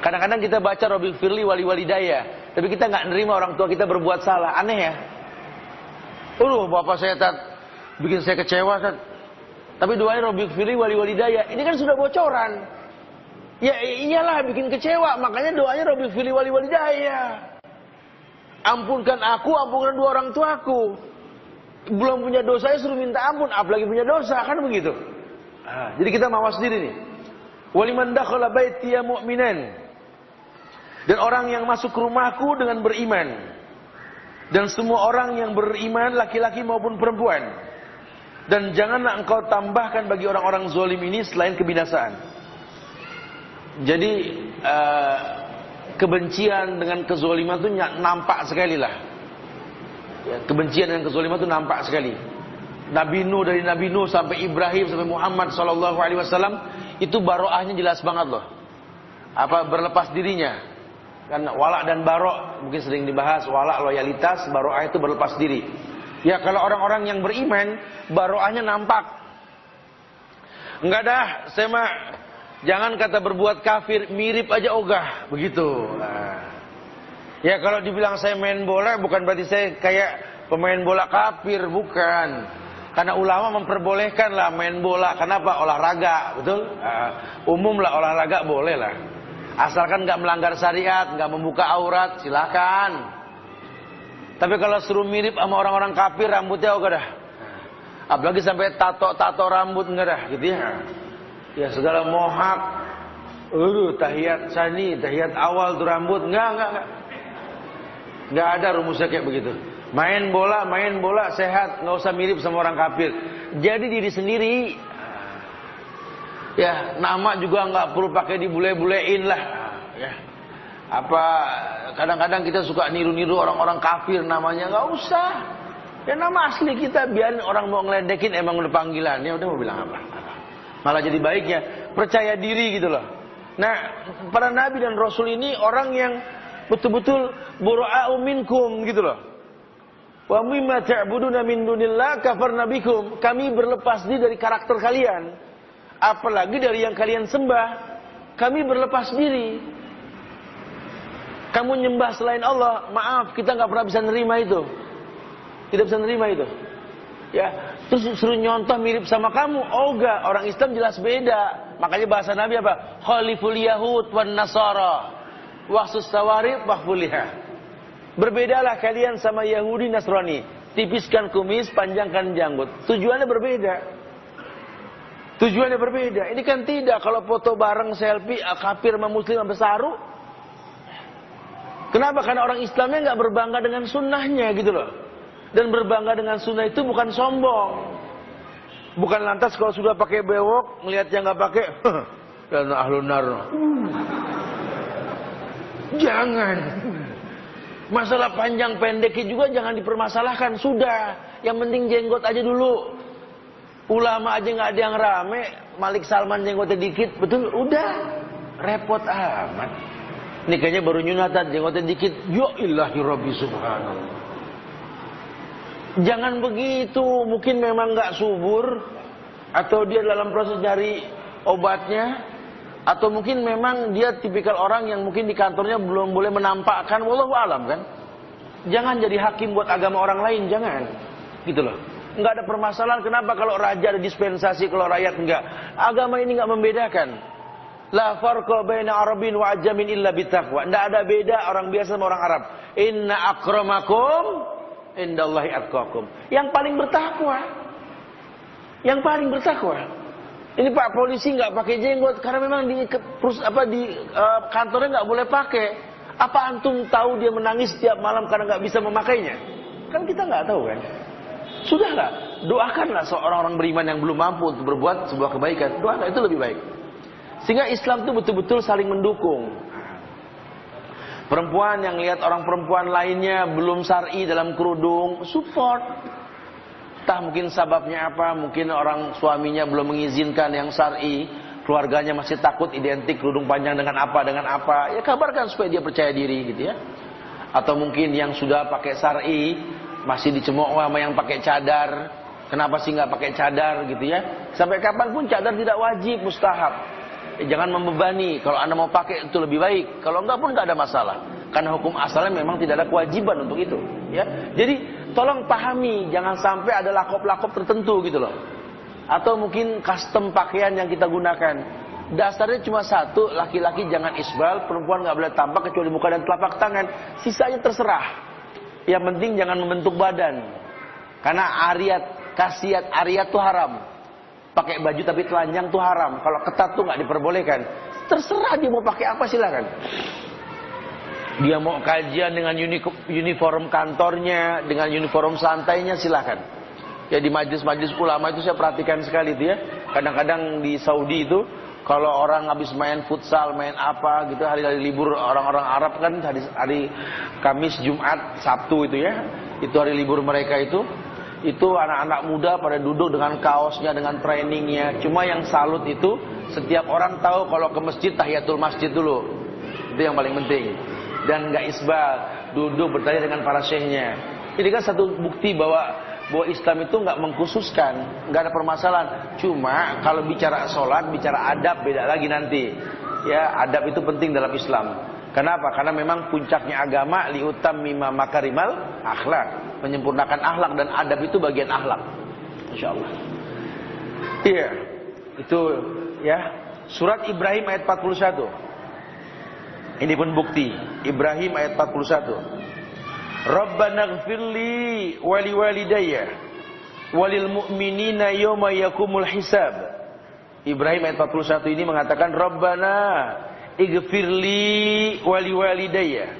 Kadang-kadang kita baca Rabbighfirli wali walidayya, tapi kita nggak nerima orang tua kita berbuat salah. Aneh ya? Bapak saya bikin saya kecewa Tapi doain Rabbighfirli wali walidayya, ini kan sudah bocoran. Ya iyalah bikin kecewa, makanya doanya Rabbighfirli wali walidayya. Ampunkan aku, ampunkan dua orang tuaku. Belum punya dosa suruh minta ampun, apalagi punya dosa, kan begitu. Jadi kita mawas diri nih. Waliman dakhala baitiya mu'minan. Dan orang yang masuk ke rumahku dengan beriman. Dan semua orang yang beriman, laki-laki maupun perempuan. Dan janganlah engkau tambahkan bagi orang-orang zalim ini selain kebinasaan. Jadi kebencian dengan kezaliman itu nampak sekali lah. Ya, kebencian dengan kezaliman itu nampak sekali. Nabi Nuh, dari Nabi Nuh sampai Ibrahim sampai Muhammad SAW itu baroahnya jelas banget loh. Berlepas dirinya. Kan wala dan barok mungkin sering dibahas. Wala loyalitas, baroah itu berlepas diri. Ya kalau orang-orang yang beriman, baroahnya nampak. Enggak dah, saya mah jangan kata berbuat kafir, mirip aja ogah, begitu. Ya kalau dibilang saya main bola, bukan berarti saya kayak pemain bola kafir, bukan. Karena ulama memperbolehkan lah main bola. Kenapa? Olahraga, betul? Umum lah olahraga boleh lah. Asalkan nggak melanggar syariat, nggak membuka aurat, silakan. Tapi kalau suruh mirip sama orang-orang kafir, rambutnya enggak dah. Apalagi sampai tato rambut enggak dah, gitu ya. Ya segala mohak. Tahiyat sani, tahiyat awal tuh rambut enggak. Enggak ada rumusnya kayak begitu. Main bola sehat, enggak usah mirip sama orang kafir. Jadi diri sendiri. Ya, nama juga enggak perlu pakai dibule-bulein lah, ya. Kadang-kadang kita suka niru-niru orang-orang kafir namanya, nggak usah. Ya nama asli kita, biar orang mau ngeledekin emang udah panggilan, ya udah mau bilang apa. Malah jadi baiknya percaya diri gitu loh. Nah, para nabi dan rasul ini orang yang betul-betul bura'u minkum gitu loh. Wa mimma ta'buduna min dunillah kafarna bikum. Kami berlepas diri dari karakter kalian. Apalagi dari yang kalian sembah. Kami berlepas diri. Kamu nyembah selain Allah, maaf, kita nggak pernah bisa nerima itu. Tidak bisa nerima itu. Ya, terus suruh nyontoh mirip sama kamu. Oh enggak, orang Islam jelas beda. Makanya bahasa Nabi apa? Khaliful Yahud wan Nasara. Wahsus sawarib wahfuliha. Berbedalah kalian sama Yahudi Nasrani. Tipiskan kumis, panjangkan janggut. Tujuannya berbeda. Tujuannya berbeda. Ini kan tidak. Kalau foto bareng selfie, kafir sama muslim sama besaru. Kenapa? Karena orang Islamnya nggak berbangga dengan sunnahnya gitu loh. Dan berbangga dengan sunnah itu bukan sombong. Bukan lantas kalau sudah pakai bewok, ngelihat yang nggak pakai, dan ahlun nar. Jangan. Masalah panjang pendeknya juga jangan dipermasalahkan. Sudah, yang penting jenggot aja dulu. Ulama aja nggak ada yang rame, Malik Salman jenggotnya dikit, betul? Udah, repot amat. Nikahnya baru nyunatan, jenggotnya dikit. Ya ilahi rabbi subhanallah. Jangan begitu. Mungkin memang nggak subur, atau dia dalam proses nyari obatnya, atau mungkin memang dia tipikal orang yang mungkin di kantornya belum boleh menampakkan. Wallahu alam kan. Jangan jadi hakim buat agama orang lain, jangan. Gitu loh. Nggak ada permasalahan. Kenapa kalau raja ada dispensasi, kalau rakyat enggak? Agama ini nggak membedakan. La farqa baina Arabin wa ajamin illa bitaqwa. Enggak ada beda orang biasa sama orang Arab. Inna akramakum indallahi atqakum. Yang paling bertakwa. Yang paling bertakwa. Ini Pak polisi nggak pakai jenggot karena memang di kantornya nggak boleh pakai. Apa antum tahu dia menangis setiap malam karena nggak bisa memakainya? Kan kita nggak tahu kan. Sudahlah, doakanlah seorang orang beriman yang belum mampu untuk berbuat sebuah kebaikan. Doakan, itu lebih baik. Sehingga Islam itu betul-betul saling mendukung. Perempuan yang lihat orang perempuan lainnya belum syar'i dalam kerudung, support. Entah mungkin sebabnya apa, mungkin orang suaminya belum mengizinkan yang syar'i, keluarganya masih takut identik kerudung panjang dengan apa, ya kabarkan supaya dia percaya diri gitu ya. Atau mungkin yang sudah pakai syar'i masih dicemooh sama yang pakai cadar. Kenapa sih nggak pakai cadar gitu ya? Sampai kapanpun cadar tidak wajib, mustahab. Jangan membebani. Kalau Anda mau pakai itu lebih baik. Kalau enggak pun enggak ada masalah. Karena hukum asalnya memang tidak ada kewajiban untuk itu. Ya, jadi tolong pahami, jangan sampai ada lakop-lakop tertentu gitu loh. Atau mungkin custom pakaian yang kita gunakan. Dasarnya cuma satu, laki-laki jangan isbal, perempuan nggak boleh tampak kecuali muka dan telapak tangan. Sisanya terserah. Yang penting jangan membentuk badan. Karena khasiat ariat itu haram. Pakai baju tapi telanjang tuh haram. Kalau ketat tuh nggak diperbolehkan. Terserah dia mau pakai apa silakan. Dia mau kajian dengan uniform kantornya, dengan uniform santainya silakan. Ya di majelis-majelis ulama itu saya perhatikan sekali itu ya. Kadang-kadang di Saudi itu kalau orang habis main futsal, main apa gitu hari-hari libur orang-orang Arab kan hari Kamis, Jumat, Sabtu itu ya. Itu hari libur mereka itu. Itu anak-anak muda pada duduk dengan kaosnya, dengan trainingnya. Cuma yang salut itu setiap orang tahu kalau ke masjid tahiyatul masjid dulu. Itu yang paling penting. Dan nggak isbal, duduk bertanya dengan para syekhnya. Ini kan satu bukti bahwa Islam itu nggak mengkhususkan, nggak ada permasalahan. Cuma kalau bicara sholat, bicara adab beda lagi nanti. Ya, adab itu penting dalam Islam. Kenapa? Karena memang puncaknya agama liutammima makarimal akhlak. Menyempurnakan akhlak dan adab itu bagian akhlak. Insyaallah. Iya. Itu ya. Surat Ibrahim ayat 41. Ini pun bukti. Ibrahim ayat 41. Rabbana ighfirli wa liwalidayya walil mu'minina yauma yakumul hisab. Ibrahim ayat 41 ini mengatakan Rabbana ighfirli wa liwalidayya.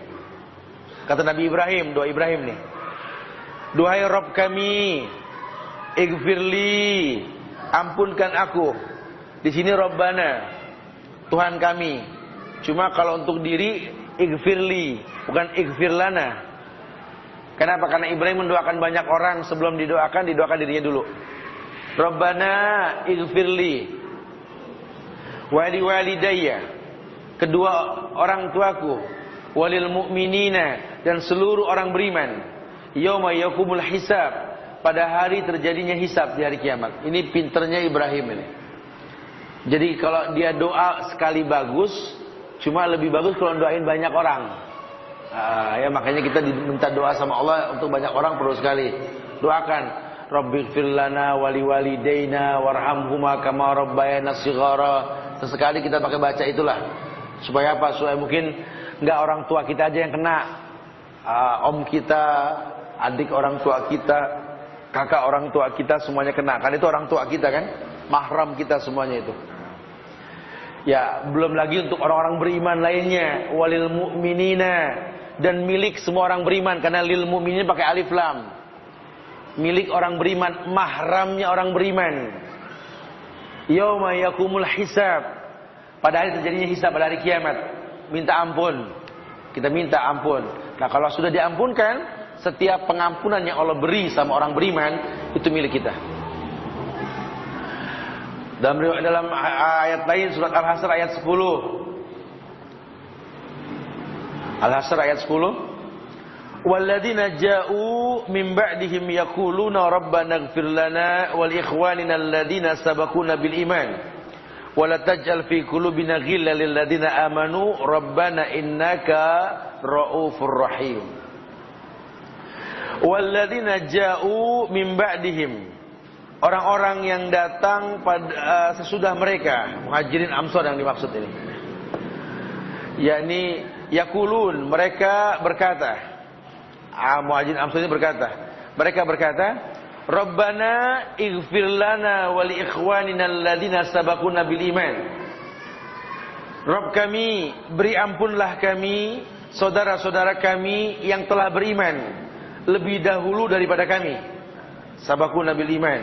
Kata Nabi Ibrahim, doa Ibrahim nih. Duhai Rabb kami, ighfirli, ampunkan aku. Di sini Rabbana, Tuhan kami. Cuma kalau untuk diri ighfirli, bukan ighfirlana. Kenapa? Karena Ibrahim mendoakan banyak orang, sebelum didoakan dirinya dulu. Rabbana ighfirli wa liwalidayya. kedua orang tuaku, walil mu'minina, dan seluruh orang beriman, yauma yakumul hisab, pada hari terjadinya hisab di hari kiamat. Ini pinternya Ibrahim ini. Jadi kalau dia doa sekali bagus, cuma lebih bagus kalau doain banyak orang. Ya makanya kita diminta doa sama Allah untuk banyak orang perlu sekali. Doakan, Rabbighfir lana wali walidaina warhamhuma kama rabbayana shighara. Sesekali kita pakai baca itulah. Supaya apa? Supaya mungkin enggak orang tua kita aja yang kena. Om kita, adik orang tua kita, kakak orang tua kita semuanya kena. Kan itu orang tua kita kan? Mahram kita semuanya itu. Ya, belum lagi untuk orang-orang beriman lainnya, walil mu'minina, dan milik semua orang beriman, karena lil mu'minin pakai alif lam. Milik orang beriman, mahramnya orang beriman. Yauma yakumul hisab, pada hari terjadinya hisab, pada hari kiamat. Minta ampun. Kita minta ampun. Nah, kalau sudah diampunkan, setiap pengampunan yang Allah beri sama orang beriman, itu milik kita. Dalam ayat lain, surat Al-Hasr ayat 10. Al-Hasr ayat 10. Walladzina ja'u min ba'dihim yaquluna rabbana ighfir lana wal ikhwanina alladzina sabaquna bil iman wa la taj'al fi qulubina ghillan lil ladzina amanu rabbana innaka ra'ufur rahim. Walladzina ja'u min ba'dihim, orang-orang yang datang pada sesudah mereka, Muhajirin Ansar yang dimaksud ini. Yakni yaqulun, mereka berkata, Muhajirin Ansar ini berkata, mereka berkata, Rabbana ighfir lana wa li ikhwanina alladzina sabaquna bil iman. Rabb kami, beri ampunlah kami, saudara-saudara kami yang telah beriman lebih dahulu daripada kami. Sabaquna bil iman.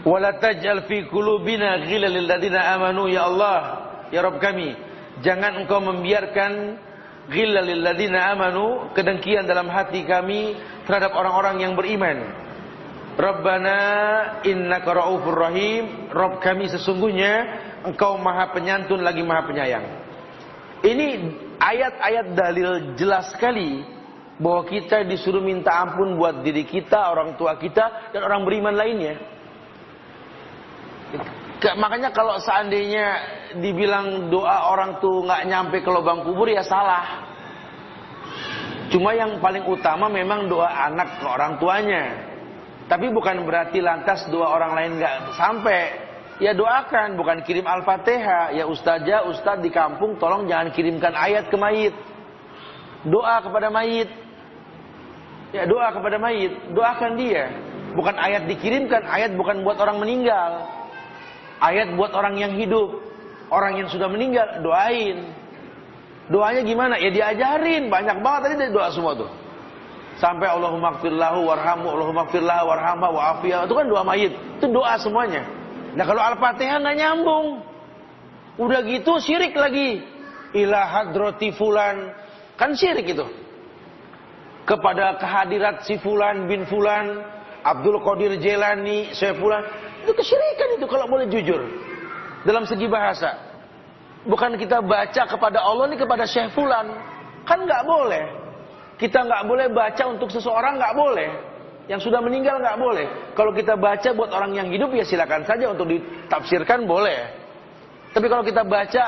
Wa la taj'al fi qulubina ghillan lil ladzina amanu, ya Allah, ya Rabb kami, jangan engkau membiarkan ghillan lil ladzina amanu, kedengkian dalam hati kami terhadap orang-orang yang beriman. Rabbana innaka raufur rahim, Rabb kami sesungguhnya engkau maha penyantun lagi maha penyayang. Ini ayat-ayat dalil jelas sekali bahwa kita disuruh minta ampun buat diri kita, orang tua kita, dan orang beriman lainnya. Makanya kalau seandainya dibilang doa orang tuh nggak nyampe ke lubang kubur, ya salah. Cuma yang paling utama memang doa anak ke orang tuanya. Tapi bukan berarti lantas doa orang lain nggak sampai. Ya doakan, bukan kirim Al-Fatihah. Ya ustazah, ustaz di kampung tolong jangan kirimkan ayat ke mayit. Doa kepada mayit. Ya doa kepada mayit, doakan dia. Bukan ayat dikirimkan, ayat bukan buat orang meninggal. Ayat buat orang yang hidup. Orang yang sudah meninggal, doain. Doanya gimana? Ya diajarin. Banyak banget tadi doa semua tuh. Sampai Allahumma gfirlahu warhamhu, Allahumma gfirlahu warhamha wa'afiyah. Itu kan doa mayit. Itu doa semuanya. Nah kalau Al-Fatihah nggak nyambung. Udah gitu syirik lagi. Ila hadrati fulan. Kan syirik itu. Kepada kehadirat si fulan bin fulan, Abdul Qadir Jailani, Syekh fulan. Itu kesyirikan itu kalau boleh jujur. Dalam segi bahasa. Bukan kita baca kepada Allah ini kepada Syekh fulan. Kan nggak boleh. Kita nggak boleh baca untuk seseorang, nggak boleh. Yang sudah meninggal nggak boleh. Kalau kita baca buat orang yang hidup, ya silakan saja untuk ditafsirkan boleh. Tapi kalau kita baca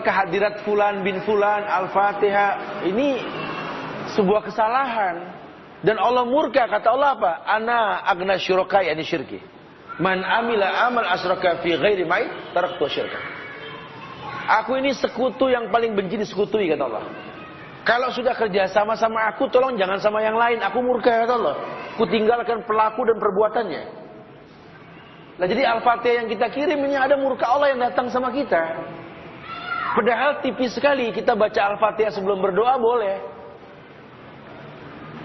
kehadirat fulan bin fulan, Al-Fatihah, ini sebuah kesalahan. Dan Allah murka, kata Allah apa? Ana agna syuraka, yani syirki. Man amila amal asyraka fi ghairi ma'i taraktu syirka. Aku ini sekutu yang paling benci disekutui, kata Allah. Kalau sudah kerja sama aku, tolong jangan sama yang lain. Aku murka, kata Allah. Ku tinggalkan pelaku dan perbuatannya. Nah jadi Al-Fatihah yang kita kirim ini ada murka Allah yang datang sama kita. Padahal tipis sekali kita baca Al-Fatihah sebelum berdoa boleh.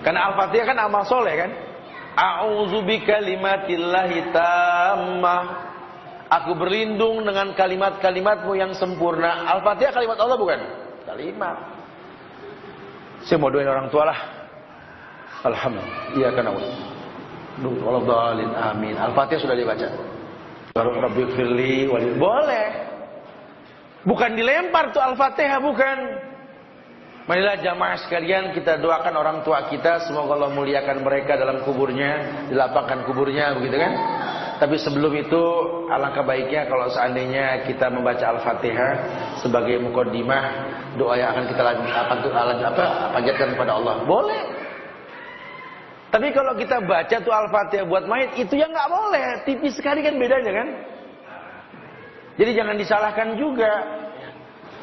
Karena Al-Fatihah kan amal soleh kan. A'udzu bikalimatillahi tammah. Aku berlindung dengan kalimat-kalimatmu yang sempurna. Al-Fatihah kalimat Allah bukan? Kalimat. Saya mau doain orang tua lah. Alhamdulillah. Iya kan Allah. Waladhdallin amin. Al-Fatihah sudah dibaca. Rabbighfirli boleh. Bukan dilempar tuh Al-Fatihah, bukan. Marilah jamaah sekalian kita doakan orang tua kita, semoga Allah muliakan mereka dalam kuburnya, dilapangkan kuburnya, begitu kan? Tapi sebelum itu alangkah baiknya kalau seandainya kita membaca Al-Fatihah sebagai muqaddimah doa yang akan kita panjatkan kepada Allah. Boleh. Tapi kalau kita baca tuh Al-Fatihah buat mayit, itu yang nggak boleh. Tipis sekali kan bedanya kan? Jadi jangan disalahkan juga.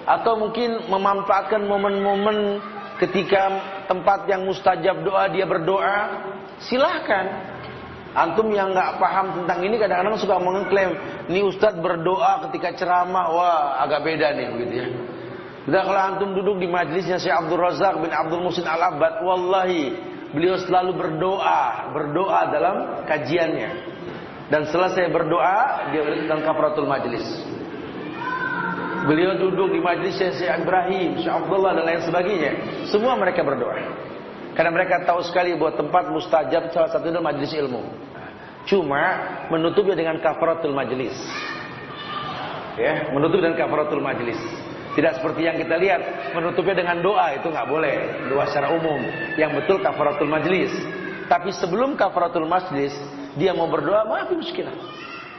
Atau mungkin memanfaatkan momen-momen ketika tempat yang mustajab doa dia berdoa, silahkan. Antum yang nggak paham tentang ini kadang-kadang suka mengklaim, ini Ustadz berdoa ketika ceramah, wah agak beda nih begitu ya. Udah kalau antum duduk di majelisnya Syekh Abdul Razak bin Abdul Muhsin Al-Abbad, wallahi beliau selalu berdoa dalam kajiannya. Dan selesai berdoa dia melakukan kafaratul majlis. Beliau duduk di majlis Syekh Ibrahim, Syekh Abdullah dan lain sebagainya. Semua mereka berdoa. Karena mereka tahu sekali bahwa tempat mustajab salah satunya majlis ilmu. Cuma menutupnya dengan kafaratul majlis. Ya, menutup dengan kafaratul majlis. Tidak seperti yang kita lihat menutupnya dengan doa, itu nggak boleh. Doa secara umum. Yang betul kafaratul majlis. Tapi sebelum kafaratul majlis, dia mau berdoa, maafin muskilah.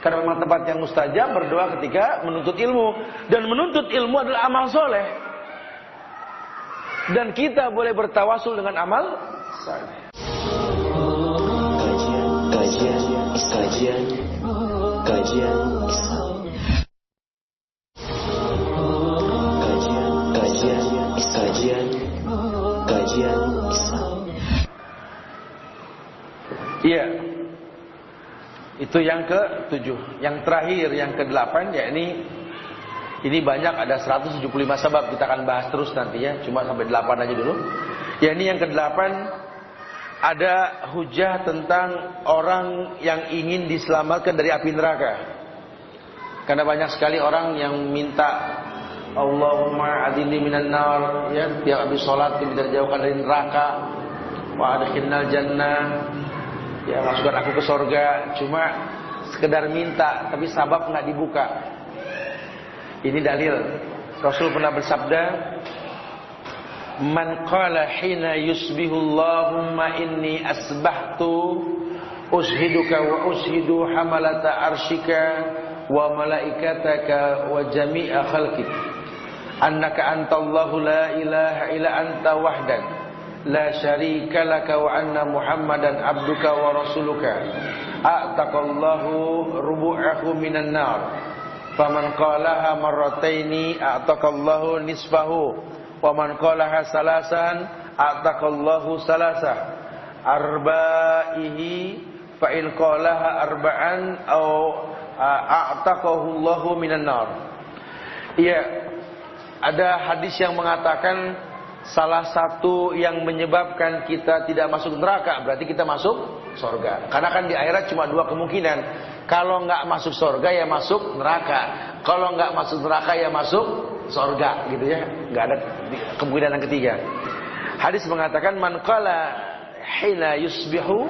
Karena memang tempat yang mustajab berdoa ketika menuntut ilmu. Dan menuntut ilmu adalah amal soleh. Dan kita boleh bertawasul dengan amal soleh. Kajian Islam. Iya. Itu yang ke-7. Yang terakhir, yang ke-8, ya ini banyak, ada 175 sebab, kita akan bahas terus nanti ya. Cuma sampai 8 aja dulu. Ya ini yang ke-8, ada hujah tentang orang yang ingin diselamatkan dari api neraka. Karena banyak sekali orang yang minta Allahumma adilni minan nar, ya, tiap habis sholat kita dijauhkan dari neraka. Wa adkhilnal jannah, ya masukkan aku ke surga. Cuma sekedar minta, tapi sabab nggak dibuka. Ini dalil. Rasul pernah bersabda, man qala hina yusbihu Allahumma inni asbahtu ushiduka wa ushidu hamalata arshika wa malaikataka wa jami'a khalqik annaka antallahu la ilaha illa anta wahdak la syarika laka wa anna muhammadan abduka wa rasuluka a'taqallahu rubu'ahu minan nar faman qalaha marrataini a'taqallahu nisfahu wa man qalaha salasan a'taqallahu salasah arbaihi fa in qalaha arba'an aw a'taqahu Allahu minan nar. Iya, ada hadis yang mengatakan salah satu yang menyebabkan kita tidak masuk neraka berarti kita masuk surga. Karena kan di akhirat cuma dua kemungkinan. Kalau nggak masuk surga ya masuk neraka. Kalau nggak masuk neraka ya masuk surga, gitu ya. Nggak ada kemungkinan yang ketiga. Hadis mengatakan man qala hina yusbihu,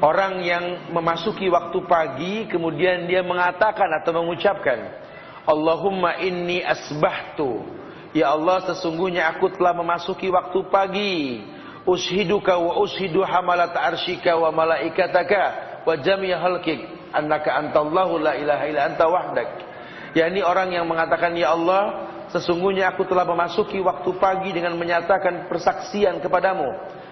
orang yang memasuki waktu pagi kemudian dia mengatakan atau mengucapkan Allahumma inni asbahtu, ya Allah sesungguhnya aku telah memasuki waktu pagi, ushiduka wa ushidu hamalat arshika wa malaikataka wa jami'a khalqik annaka antallahu la ilaha illa anta wahdak. yakni orang yang mengatakan ya Allah sesungguhnya aku telah memasuki waktu pagi dengan menyatakan persaksian kepadamu,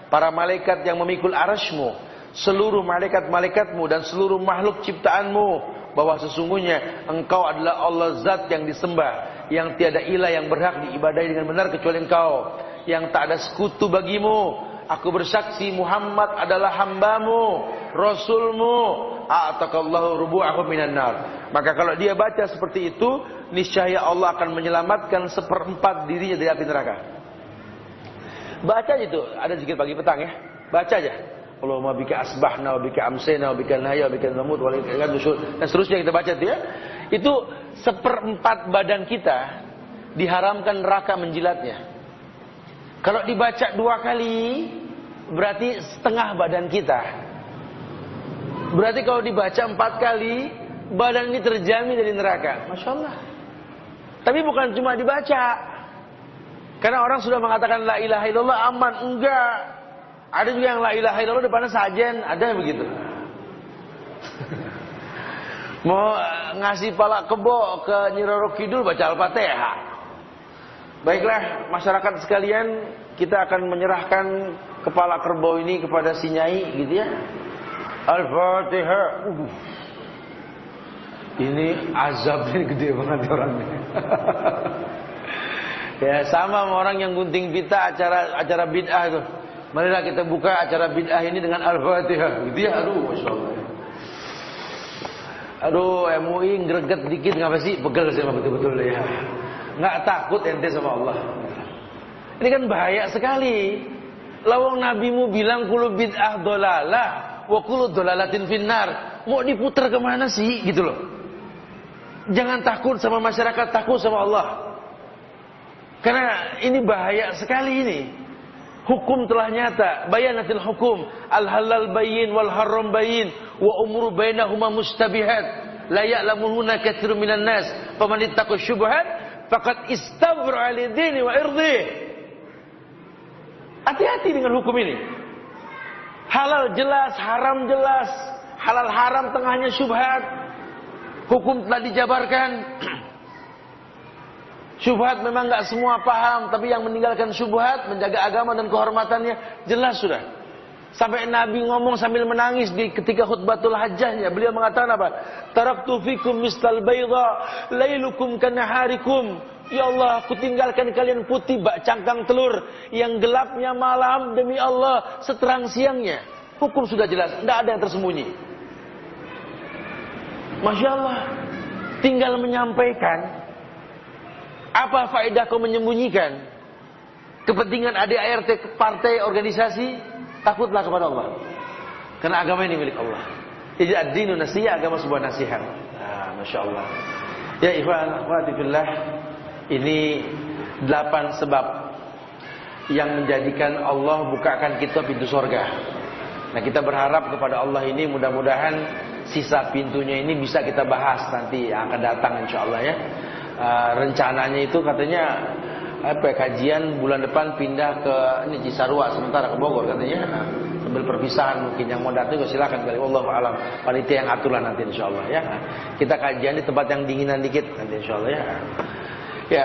para malaikat yang memikul arasy-Mu, seluruh malaikat-malaikatmu dan seluruh makhluk ciptaanmu, bahwa sesungguhnya engkau adalah Allah zat yang disembah, yang tiada ilah yang berhak diibadahi dengan benar kecuali engkau, yang tak ada sekutu bagimu. Aku bersaksi Muhammad adalah hambamu, rasulmu, a'taqallahu rubu'ahu minan nar. Maka kalau dia baca seperti itu, niscaya Allah akan menyelamatkan seperempat dirinya dari api neraka. Baca aja itu, ada zikir pagi petang ya. Baca aja. Allahumma bika asbahna wa bika amsayna wa bika nahya wa bika namut wa bika nusyur. Dan seterusnya kita baca itu ya. Itu seperempat badan kita diharamkan neraka menjilatnya. Kalau dibaca 2 kali berarti setengah badan kita. Berarti kalau dibaca 4 kali badan ini terjamin dari neraka. Masya Allah. Tapi bukan cuma dibaca. Karena orang sudah mengatakan la ilaha illallah aman. Enggak. Ada juga yang la ilaha illallah depannya sajen. Ada yang begitu. Mau ngasih pala kebo ke Nyi Roro Kidul baca Al-Fatihah. Baiklah masyarakat sekalian, kita akan menyerahkan kepala kerbau ini kepada si Nyai gitu ya. Al-Fatihah. Ini azabnya gede banget orangnya. Ya sama sama orang yang gunting pita acara bid'ah itu. Marilah kita buka acara bid'ah ini dengan Al-Fatihah gitu ya. Aduh Masya Allah. Aduh MUI greget dikit ngapa sih? Pegel sih betul-betul ya. Nggak takut ente sama Allah. Ini kan bahaya sekali. Lawang nabimu bilang kullu bid'ah dolalah wa kullu dolalatin finnar. Mau diputer kemana sih gitu loh. Jangan takut sama masyarakat, takut sama Allah. Karena ini bahaya sekali ini. Hukum telah nyata, bayanatil hukum, al-halal bayyin wal haram bayyin wa umuru bainahuma mustabihat la ya'lamuhunna katsirun minan nas faman ittaqa syubhat faqad istabra li dini wa irdih. Hati-hati dengan hukum ini. Halal jelas, haram jelas, halal haram tengahnya syubhat. Hukum telah dijabarkan. Syubhat memang enggak semua paham, tapi yang meninggalkan syubhat, menjaga agama dan kehormatannya jelas sudah. Sampai Nabi ngomong sambil menangis di ketika khutbatul hajjahnya, beliau mengatakan apa? Taraktu fikum mistal bayda, lailukum kanaharikum. Ya Allah, aku tinggalkan kalian putih bak cangkang telur, yang gelapnya malam demi Allah seterang siangnya. Hukum sudah jelas, tidak ada yang tersembunyi. Masya Allah, tinggal menyampaikan. Apa faedah kau menyembunyikan kepentingan ADART partai organisasi? Takutlah kepada Allah. Karena agama ini milik Allah. Jadi ad-dinu nasihah, agama sebuah nasihat. Masya Allah. Ya ikhwan, akhwati fillah, ini 8 sebab yang menjadikan Allah bukakan kita pintu surga. Nah kita berharap kepada Allah ini mudah-mudahan sisa pintunya ini bisa kita bahas nanti yang akan datang insya Allah ya. Rencananya itu katanya kajian bulan depan pindah ke ini Cisarua sementara ke Bogor katanya sambil perpisahan mungkin yang mau datang juga silakan kali wallahu alam panitia yang aturlah nanti insyaallah ya kita kajian di tempat yang dinginan dikit nanti insyaallah ya